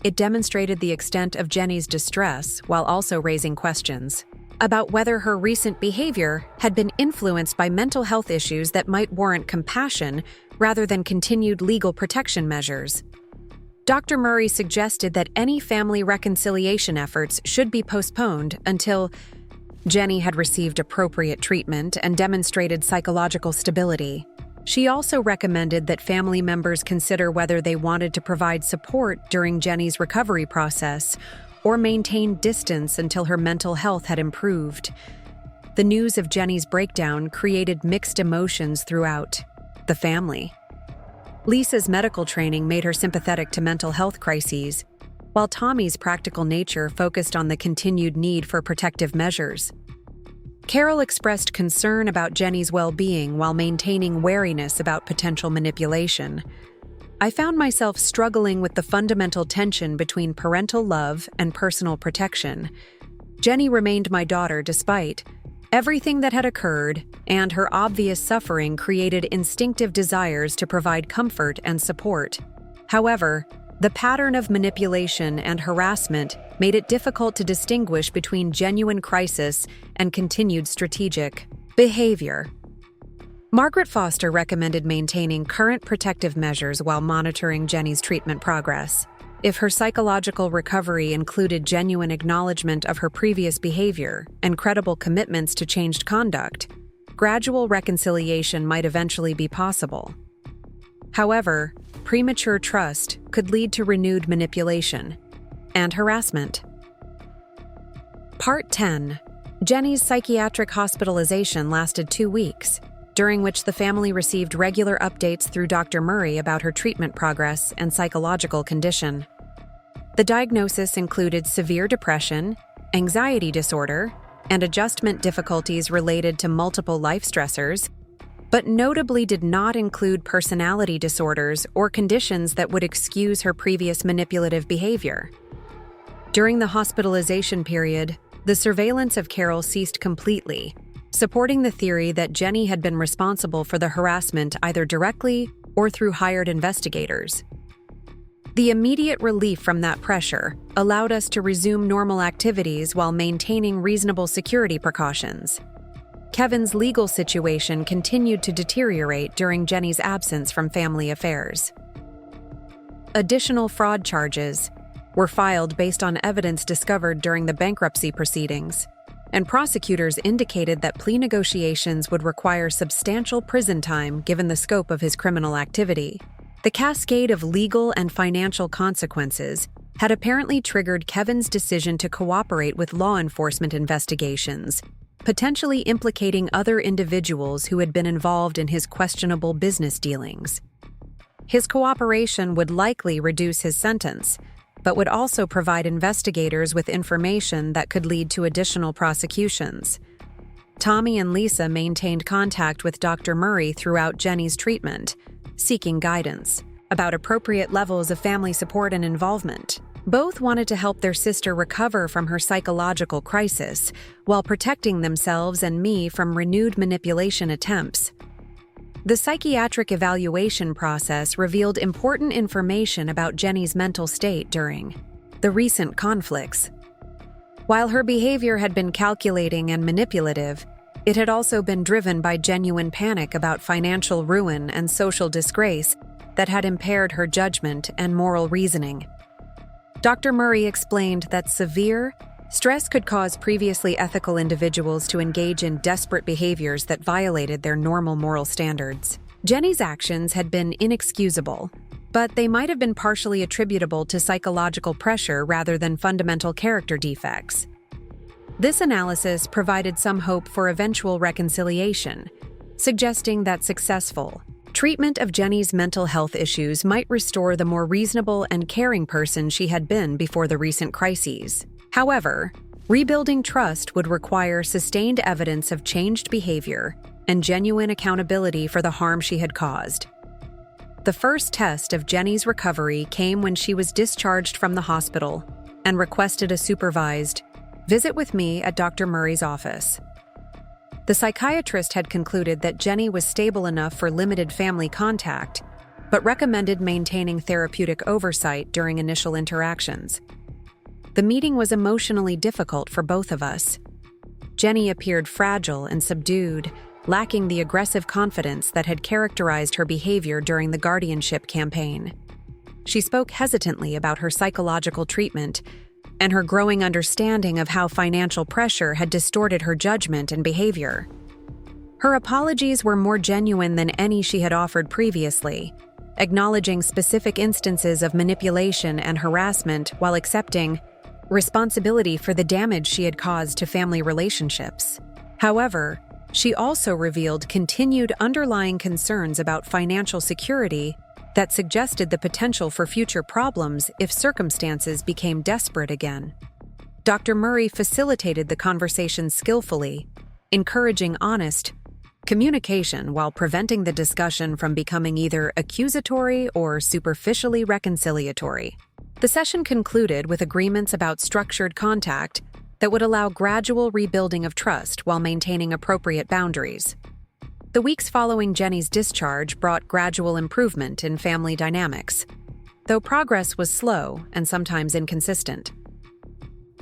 It demonstrated the extent of Jenny's distress while also raising questions about whether her recent behavior had been influenced by mental health issues that might warrant compassion rather than continued legal protection measures. Dr. Murray suggested that any family reconciliation efforts should be postponed until Jenny had received appropriate treatment and demonstrated psychological stability. She also recommended that family members consider whether they wanted to provide support during Jenny's recovery process or maintain distance until her mental health had improved. The news of Jenny's breakdown created mixed emotions throughout the family. Lisa's medical training made her sympathetic to mental health crises, while Tommy's practical nature focused on the continued need for protective measures. Carol expressed concern about Jenny's well-being while maintaining wariness about potential manipulation. I found myself struggling with the fundamental tension between parental love and personal protection. Jenny remained my daughter despite everything that had occurred, and her obvious suffering created instinctive desires to provide comfort and support. However, the pattern of manipulation and harassment made it difficult to distinguish between genuine crisis and continued strategic behavior. Margaret Foster recommended maintaining current protective measures while monitoring Jenny's treatment progress. If her psychological recovery included genuine acknowledgement of her previous behavior and credible commitments to changed conduct, gradual reconciliation might eventually be possible. However, premature trust could lead to renewed manipulation and harassment. Part 10. Jenny's psychiatric hospitalization lasted 2 weeks, during which the family received regular updates through Dr. Murray about her treatment progress and psychological condition. The diagnosis included severe depression, anxiety disorder, and adjustment difficulties related to multiple life stressors, but notably did not include personality disorders or conditions that would excuse her previous manipulative behavior. During the hospitalization period, the surveillance of Carol ceased completely, supporting the theory that Jenny had been responsible for the harassment either directly or through hired investigators. The immediate relief from that pressure allowed us to resume normal activities while maintaining reasonable security precautions. Kevin's legal situation continued to deteriorate during Jenny's absence from family affairs. Additional fraud charges were filed based on evidence discovered during the bankruptcy proceedings, and prosecutors indicated that plea negotiations would require substantial prison time given the scope of his criminal activity. The cascade of legal and financial consequences had apparently triggered Kevin's decision to cooperate with law enforcement investigations, potentially implicating other individuals who had been involved in his questionable business dealings. His cooperation would likely reduce his sentence, but would also provide investigators with information that could lead to additional prosecutions. Tommy and Lisa maintained contact with Dr. Murray throughout Jenny's treatment, seeking guidance about appropriate levels of family support and involvement. Both wanted to help their sister recover from her psychological crisis while protecting themselves and me from renewed manipulation attempts. The psychiatric evaluation process revealed important information about Jenny's mental state during the recent conflicts. While her behavior had been calculating and manipulative, it had also been driven by genuine panic about financial ruin and social disgrace that had impaired her judgment and moral reasoning. Dr. Murray explained that severe stress could cause previously ethical individuals to engage in desperate behaviors that violated their normal moral standards. Jenny's actions had been inexcusable, but they might have been partially attributable to psychological pressure rather than fundamental character defects. This analysis provided some hope for eventual reconciliation, suggesting that successful treatment of Jenny's mental health issues might restore the more reasonable and caring person she had been before the recent crises. However, rebuilding trust would require sustained evidence of changed behavior and genuine accountability for the harm she had caused. The first test of Jenny's recovery came when she was discharged from the hospital and requested a supervised visit with me at Dr. Murray's office. The psychiatrist had concluded that Jenny was stable enough for limited family contact, but recommended maintaining therapeutic oversight during initial interactions. The meeting was emotionally difficult for both of us. Jenny appeared fragile and subdued, lacking the aggressive confidence that had characterized her behavior during the guardianship campaign. She spoke hesitantly about her psychological treatment and her growing understanding of how financial pressure had distorted her judgment and behavior. Her apologies were more genuine than any she had offered previously, acknowledging specific instances of manipulation and harassment while accepting responsibility for the damage she had caused to family relationships. However, she also revealed continued underlying concerns about financial security that suggested the potential for future problems if circumstances became desperate again. Dr. Murray facilitated the conversation skillfully, encouraging honest communication while preventing the discussion from becoming either accusatory or superficially reconciliatory. The session concluded with agreements about structured contact that would allow gradual rebuilding of trust while maintaining appropriate boundaries. The weeks following Jenny's discharge brought gradual improvement in family dynamics, though progress was slow and sometimes inconsistent.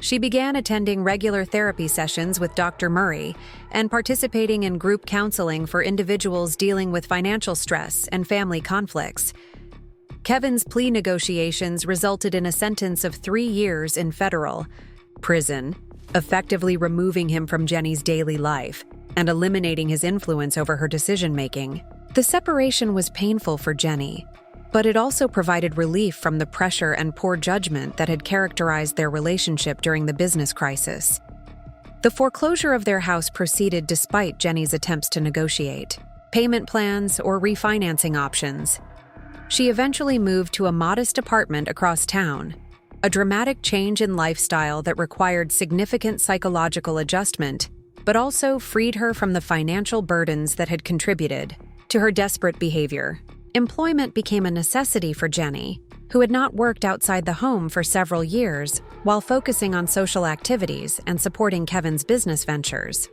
She began attending regular therapy sessions with Dr. Murray and participating in group counseling for individuals dealing with financial stress and family conflicts. Kevin's plea negotiations resulted in a sentence of 3 years in federal prison, effectively removing him from Jenny's daily life and eliminating his influence over her decision-making. The separation was painful for Jenny, but it also provided relief from the pressure and poor judgment that had characterized their relationship during the business crisis. The foreclosure of their house proceeded despite Jenny's attempts to negotiate payment plans or refinancing options. She eventually moved to a modest apartment across town, a dramatic change in lifestyle that required significant psychological adjustment, but also freed her from the financial burdens that had contributed to her desperate behavior. Employment became a necessity for Jenny, who had not worked outside the home for several years while focusing on social activities and supporting Kevin's business ventures.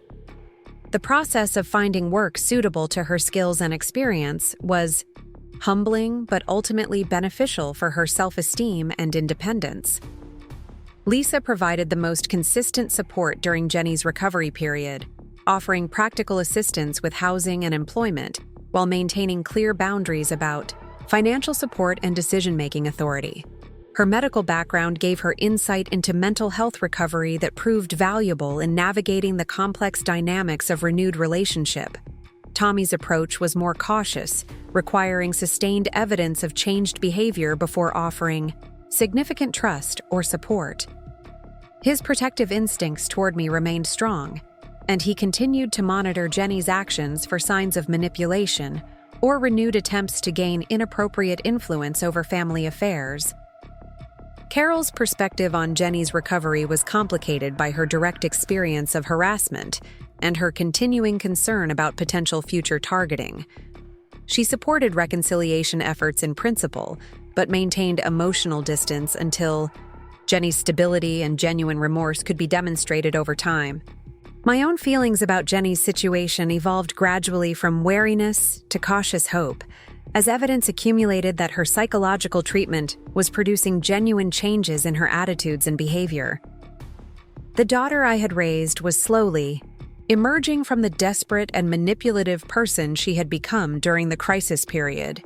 The process of finding work suitable to her skills and experience was humbling but ultimately beneficial for her self-esteem and independence. Lisa provided the most consistent support during Jenny's recovery period, offering practical assistance with housing and employment while maintaining clear boundaries about financial support and decision-making authority. Her medical background gave her insight into mental health recovery that proved valuable in navigating the complex dynamics of renewed relationship. Tommy's approach was more cautious, requiring sustained evidence of changed behavior before offering significant trust, or support. His protective instincts toward me remained strong, and he continued to monitor Jenny's actions for signs of manipulation or renewed attempts to gain inappropriate influence over family affairs. Carol's perspective on Jenny's recovery was complicated by her direct experience of harassment and her continuing concern about potential future targeting. She supported reconciliation efforts in principle, but maintained emotional distance until Jenny's stability and genuine remorse could be demonstrated over time. My own feelings about Jenny's situation evolved gradually from wariness to cautious hope, as evidence accumulated that her psychological treatment was producing genuine changes in her attitudes and behavior. The daughter I had raised was slowly emerging from the desperate and manipulative person she had become during the crisis period.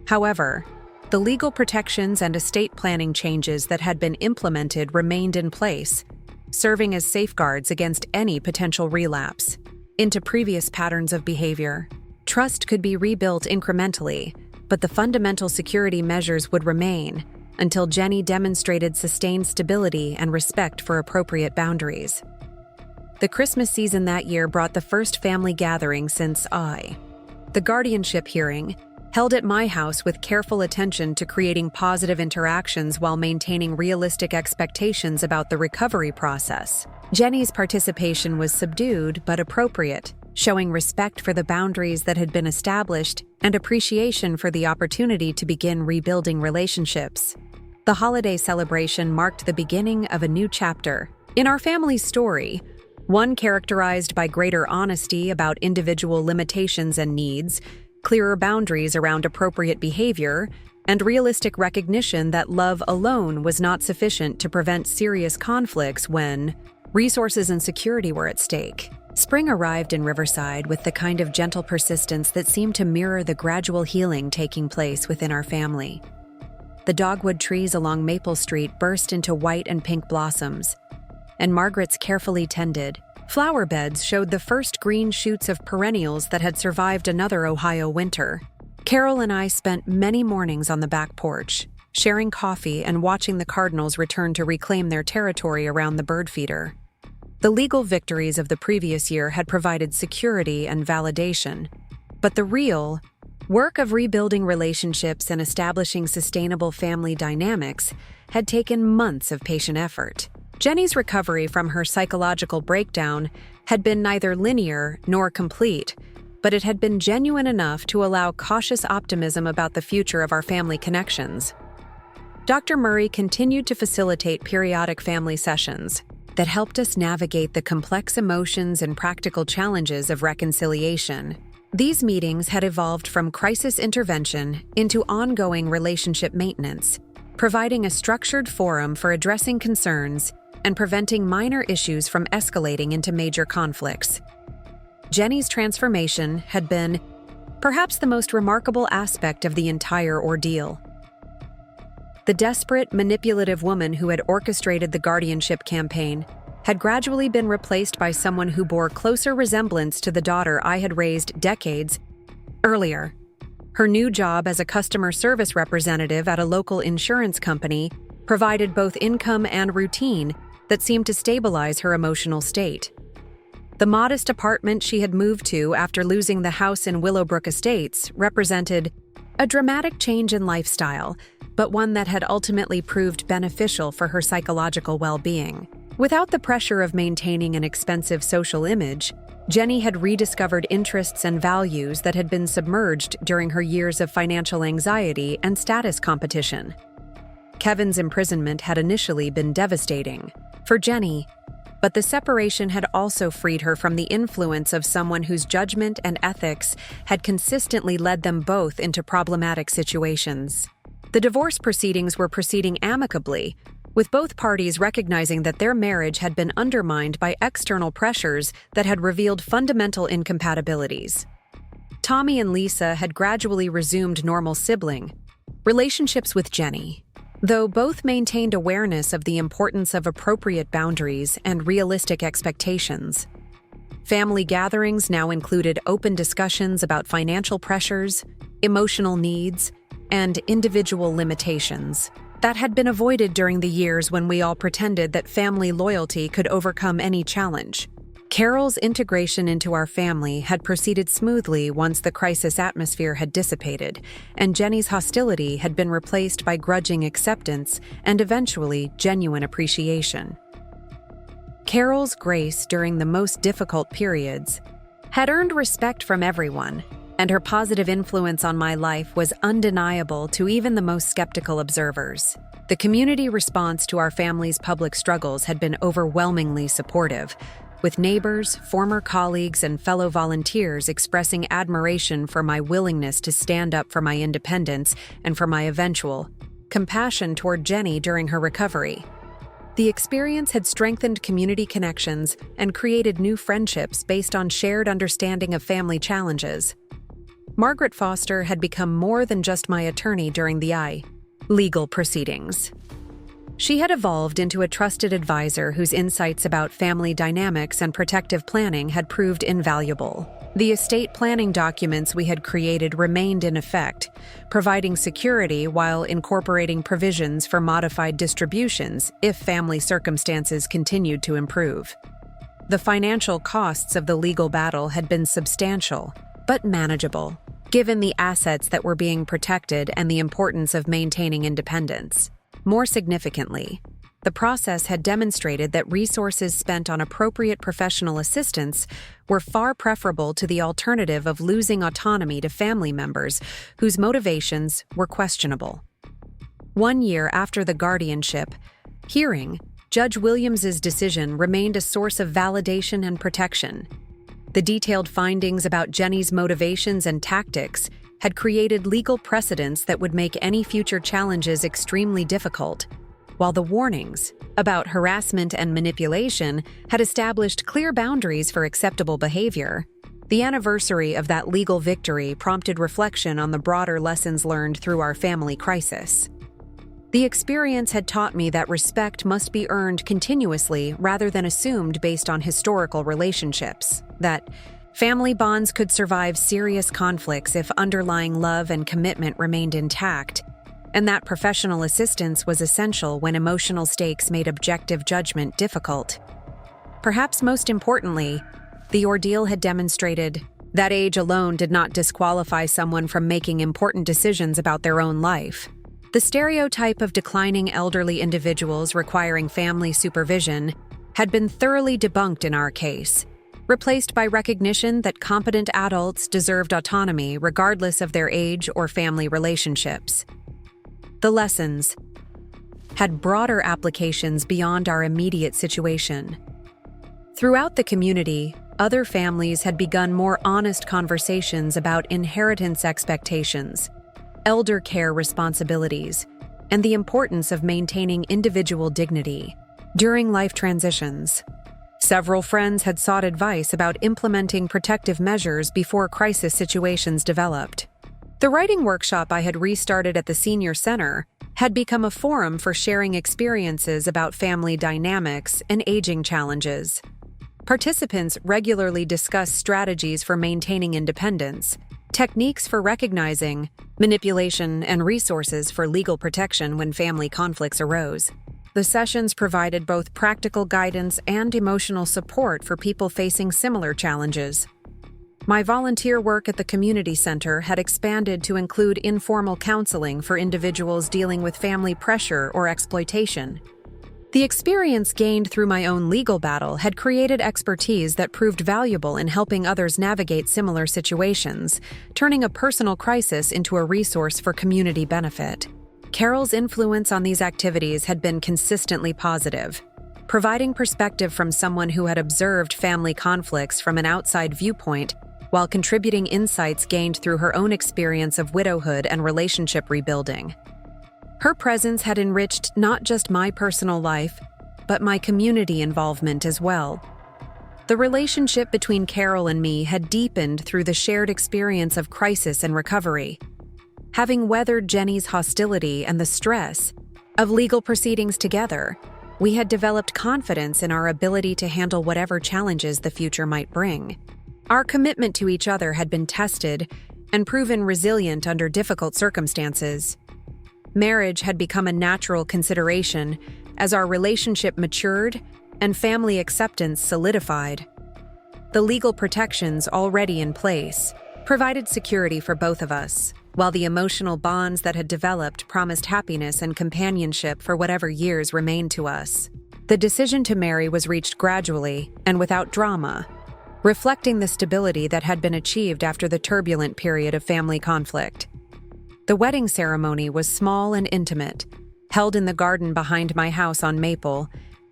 However, the legal protections and estate planning changes that had been implemented remained in place, serving as safeguards against any potential relapse into previous patterns of behavior. Trust could be rebuilt incrementally, but the fundamental security measures would remain until Jenny demonstrated sustained stability and respect for appropriate boundaries. The Christmas season that year brought the first family gathering since the guardianship hearing, held at my house with careful attention to creating positive interactions while maintaining realistic expectations about the recovery process. Jenny's participation was subdued but appropriate, showing respect for the boundaries that had been established and appreciation for the opportunity to begin rebuilding relationships. The holiday celebration marked the beginning of a new chapter in our family's story, one characterized by greater honesty about individual limitations and needs, clearer boundaries around appropriate behavior, and realistic recognition that love alone was not sufficient to prevent serious conflicts when resources and security were at stake. Spring arrived in Riverside with the kind of gentle persistence that seemed to mirror the gradual healing taking place within our family. The dogwood trees along Maple Street burst into white and pink blossoms, and Margaret's carefully tended flower beds showed the first green shoots of perennials that had survived another Ohio winter. Carol and I spent many mornings on the back porch, sharing coffee and watching the cardinals return to reclaim their territory around the bird feeder. The legal victories of the previous year had provided security and validation, but the real work of rebuilding relationships and establishing sustainable family dynamics had taken months of patient effort. Jenny's recovery from her psychological breakdown had been neither linear nor complete, but it had been genuine enough to allow cautious optimism about the future of our family connections. Dr. Murray continued to facilitate periodic family sessions that helped us navigate the complex emotions and practical challenges of reconciliation. These meetings had evolved from crisis intervention into ongoing relationship maintenance, providing a structured forum for addressing concerns and preventing minor issues from escalating into major conflicts. Jenny's transformation had been perhaps the most remarkable aspect of the entire ordeal. The desperate, manipulative woman who had orchestrated the guardianship campaign had gradually been replaced by someone who bore closer resemblance to the daughter I had raised decades earlier. Her new job as a customer service representative at a local insurance company provided both income and routine that seemed to stabilize her emotional state. The modest apartment she had moved to after losing the house in Willowbrook Estates represented a dramatic change in lifestyle, but one that had ultimately proved beneficial for her psychological well-being. Without the pressure of maintaining an expensive social image, Jenny had rediscovered interests and values that had been submerged during her years of financial anxiety and status competition. Kevin's imprisonment had initially been devastating for Jenny, but the separation had also freed her from the influence of someone whose judgment and ethics had consistently led them both into problematic situations. The divorce proceedings were proceeding amicably, with both parties recognizing that their marriage had been undermined by external pressures that had revealed fundamental incompatibilities. Tommy and Lisa had gradually resumed normal sibling relationships with Jenny, though both maintained awareness of the importance of appropriate boundaries and realistic expectations. Family gatherings now included open discussions about financial pressures, emotional needs, and individual limitations. that had been avoided during the years when we all pretended that family loyalty could overcome any challenge. Carol's integration into our family had proceeded smoothly once the crisis atmosphere had dissipated, and Jenny's hostility had been replaced by grudging acceptance and eventually genuine appreciation. Carol's grace during the most difficult periods had earned respect from everyone, and her positive influence on my life was undeniable to even the most skeptical observers. The community response to our family's public struggles had been overwhelmingly supportive, with neighbors, former colleagues, and fellow volunteers expressing admiration for my willingness to stand up for my independence and for my eventual compassion toward Jenny during her recovery. The experience had strengthened community connections and created new friendships based on shared understanding of family challenges. Margaret Foster had become more than just my attorney during the legal proceedings. She had evolved into a trusted advisor whose insights about family dynamics and protective planning had proved invaluable. The estate planning documents we had created remained in effect, providing security while incorporating provisions for modified distributions if family circumstances continued to improve. The financial costs of the legal battle had been substantial, but manageable, given the assets that were being protected and the importance of maintaining independence. More significantly, the process had demonstrated that resources spent on appropriate professional assistance were far preferable to the alternative of losing autonomy to family members whose motivations were questionable. 1 year after the guardianship hearing, Judge Williams's decision remained a source of validation and protection. The detailed findings about Jenny's motivations and tactics had created legal precedents that would make any future challenges extremely difficult, while the warnings about harassment and manipulation had established clear boundaries for acceptable behavior. The anniversary of that legal victory prompted reflection on the broader lessons learned through our family crisis. The experience had taught me that respect must be earned continuously rather than assumed based on historical relationships, that family bonds could survive serious conflicts if underlying love and commitment remained intact, and that professional assistance was essential when emotional stakes made objective judgment difficult. Perhaps most importantly, the ordeal had demonstrated that age alone did not disqualify someone from making important decisions about their own life. The stereotype of declining elderly individuals requiring family supervision had been thoroughly debunked in our case, replaced by recognition that competent adults deserved autonomy regardless of their age or family relationships. The lessons had broader applications beyond our immediate situation. Throughout the community, other families had begun more honest conversations about inheritance expectations, elder care responsibilities, and the importance of maintaining individual dignity during life transitions. Several friends had sought advice about implementing protective measures before crisis situations developed. The writing workshop I had restarted at the Senior Center had become a forum for sharing experiences about family dynamics and aging challenges. Participants regularly discussed strategies for maintaining independence, techniques for recognizing manipulation, and resources for legal protection when family conflicts arose. The sessions provided both practical guidance and emotional support for people facing similar challenges. My volunteer work at the community center had expanded to include informal counseling for individuals dealing with family pressure or exploitation. The experience gained through my own legal battle had created expertise that proved valuable in helping others navigate similar situations, turning a personal crisis into a resource for community benefit. Carol's influence on these activities had been consistently positive, providing perspective from someone who had observed family conflicts from an outside viewpoint while contributing insights gained through her own experience of widowhood and relationship rebuilding. Her presence had enriched not just my personal life, but my community involvement as well. The relationship between Carol and me had deepened through the shared experience of crisis and recovery. Having weathered Jenny's hostility and the stress of legal proceedings together, we had developed confidence in our ability to handle whatever challenges the future might bring. Our commitment to each other had been tested and proven resilient under difficult circumstances. Marriage had become a natural consideration as our relationship matured and family acceptance solidified. The legal protections already in place provided security for both of us, while the emotional bonds that had developed promised happiness and companionship for whatever years remained to us. The decision to marry was reached gradually and without drama, reflecting the stability that had been achieved after the turbulent period of family conflict. The wedding ceremony was small and intimate, held in the garden behind my house on Maple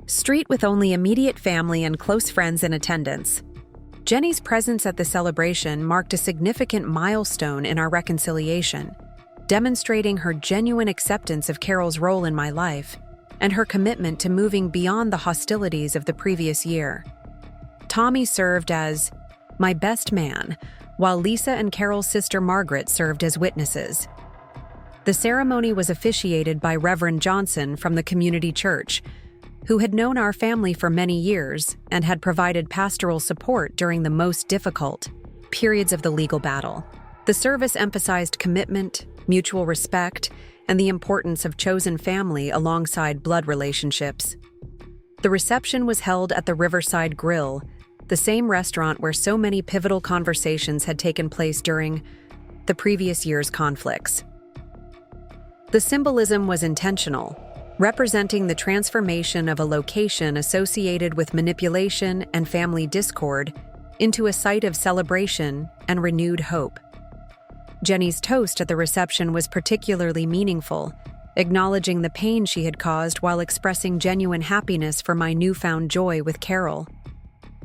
Street with only immediate family and close friends in attendance. Jenny's presence at the celebration marked a significant milestone in our reconciliation, demonstrating her genuine acceptance of Carol's role in my life and her commitment to moving beyond the hostilities of the previous year. Tommy served as my best man, while Lisa and Carol's sister Margaret served as witnesses. The ceremony was officiated by Reverend Johnson from the community church, who had known our family for many years and had provided pastoral support during the most difficult periods of the legal battle. The service emphasized commitment, mutual respect, and the importance of chosen family alongside blood relationships. The reception was held at the Riverside Grill, the same restaurant where so many pivotal conversations had taken place during the previous year's conflicts. The symbolism was intentional, representing the transformation of a location associated with manipulation and family discord into a site of celebration and renewed hope. Jenny's toast at the reception was particularly meaningful, acknowledging the pain she had caused while expressing genuine happiness for my newfound joy with Carol.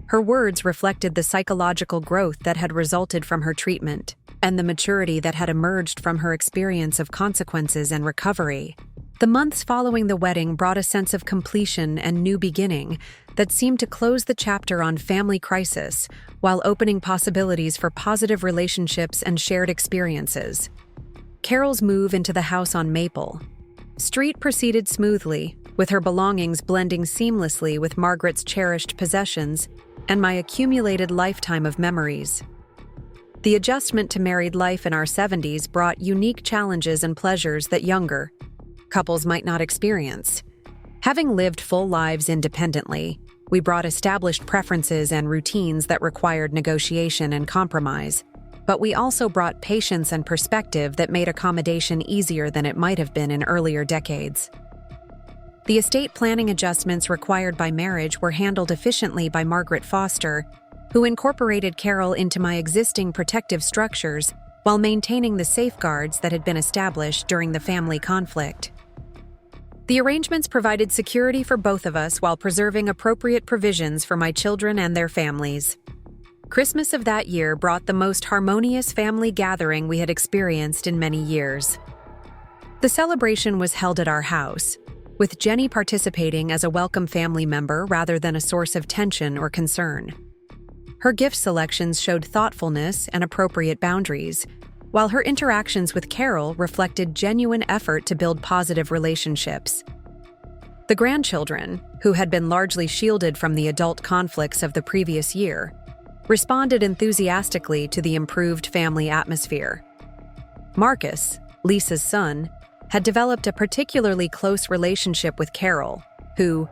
Her words reflected the psychological growth that had resulted from her treatment and the maturity that had emerged from her experience of consequences and recovery. The months following the wedding brought a sense of completion and new beginning that seemed to close the chapter on family crisis while opening possibilities for positive relationships and shared experiences. Carol's move into the house on Maple Street proceeded smoothly, with her belongings blending seamlessly with Margaret's cherished possessions and my accumulated lifetime of memories. The adjustment to married life in our 70s brought unique challenges and pleasures that younger couples might not experience. Having lived full lives independently, we brought established preferences and routines that required negotiation and compromise, but we also brought patience and perspective that made accommodation easier than it might have been in earlier decades. The estate planning adjustments required by marriage were handled efficiently by Margaret Foster, who incorporated Carol into my existing protective structures while maintaining the safeguards that had been established during the family conflict. The arrangements provided security for both of us while preserving appropriate provisions for my children and their families. Christmas of that year brought the most harmonious family gathering we had experienced in many years. The celebration was held at our house, with Jenny participating as a welcome family member rather than a source of tension or concern. Her gift selections showed thoughtfulness and appropriate boundaries, while her interactions with Carol reflected genuine effort to build positive relationships. The grandchildren, who had been largely shielded from the adult conflicts of the previous year, responded enthusiastically to the improved family atmosphere. Marcus, Lisa's son, had developed a particularly close relationship with Carol, who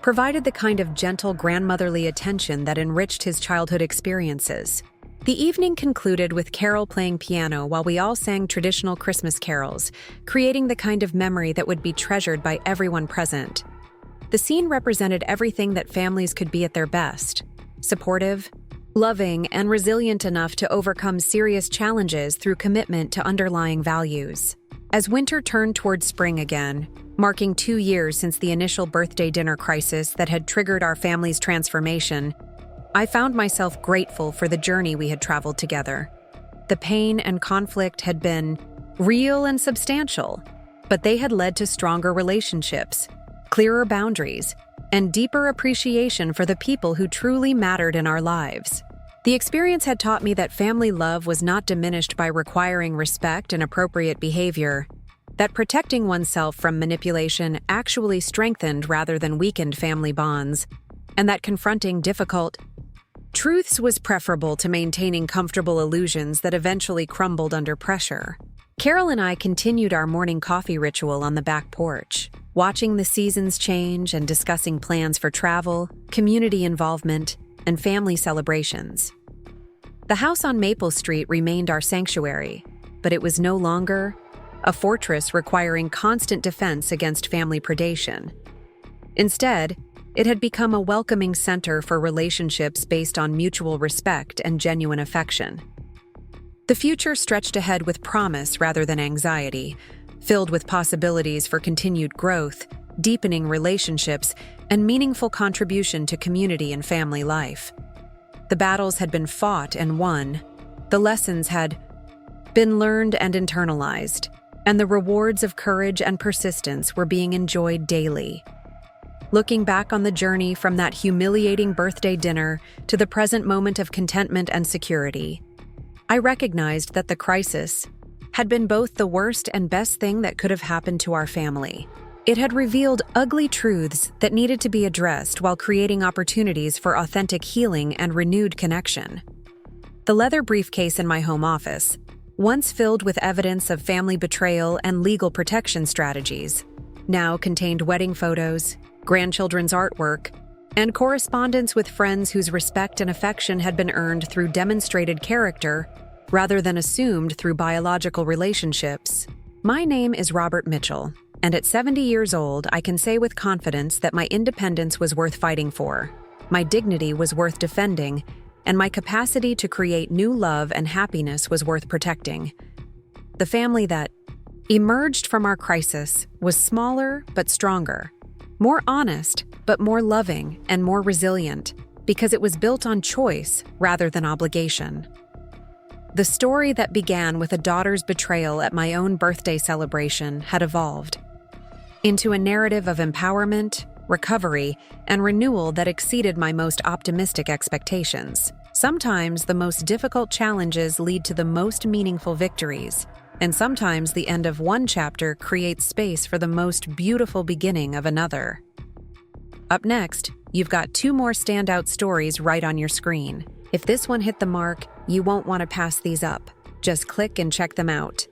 provided the kind of gentle grandmotherly attention that enriched his childhood experiences. The evening concluded with Carol playing piano while we all sang traditional Christmas carols, creating the kind of memory that would be treasured by everyone present. The scene represented everything that families could be at their best: supportive, loving, and resilient enough to overcome serious challenges through commitment to underlying values. As winter turned toward spring again, marking 2 years since the initial birthday dinner crisis that had triggered our family's transformation, I found myself grateful for the journey we had traveled together. The pain and conflict had been real and substantial, but they had led to stronger relationships, clearer boundaries, and deeper appreciation for the people who truly mattered in our lives. The experience had taught me that family love was not diminished by requiring respect and appropriate behavior, that protecting oneself from manipulation actually strengthened rather than weakened family bonds, and that confronting difficult truths was preferable to maintaining comfortable illusions that eventually crumbled under pressure. Carol and I continued our morning coffee ritual on the back porch, watching the seasons change and discussing plans for travel, community involvement, and family celebrations. The house on Maple Street remained our sanctuary, but it was no longer a fortress requiring constant defense against family predation. Instead, it had become a welcoming center for relationships based on mutual respect and genuine affection. The future stretched ahead with promise rather than anxiety, filled with possibilities for continued growth, deepening relationships, and meaningful contribution to community and family life. The battles had been fought and won, the lessons had been learned and internalized, and the rewards of courage and persistence were being enjoyed daily. Looking back on the journey from that humiliating birthday dinner to the present moment of contentment and security, I recognized that the crisis had been both the worst and best thing that could have happened to our family. It had revealed ugly truths that needed to be addressed while creating opportunities for authentic healing and renewed connection. The leather briefcase in my home office, once filled with evidence of family betrayal and legal protection strategies, now contained wedding photos, grandchildren's artwork, and correspondence with friends whose respect and affection had been earned through demonstrated character rather than assumed through biological relationships. My name is Robert Mitchell, and at 70 years old, I can say with confidence that my independence was worth fighting for, my dignity was worth defending, and my capacity to create new love and happiness was worth protecting. The family that emerged from our crisis was smaller but stronger, more honest but more loving and more resilient, because it was built on choice rather than obligation. The story that began with a daughter's betrayal at my own birthday celebration had evolved into a narrative of empowerment, recovery, and renewal that exceeded my most optimistic expectations. Sometimes the most difficult challenges lead to the most meaningful victories, and sometimes the end of one chapter creates space for the most beautiful beginning of another. Up next, you've got 2 more standout stories right on your screen. If this one hit the mark, you won't want to pass these up. Just click and check them out.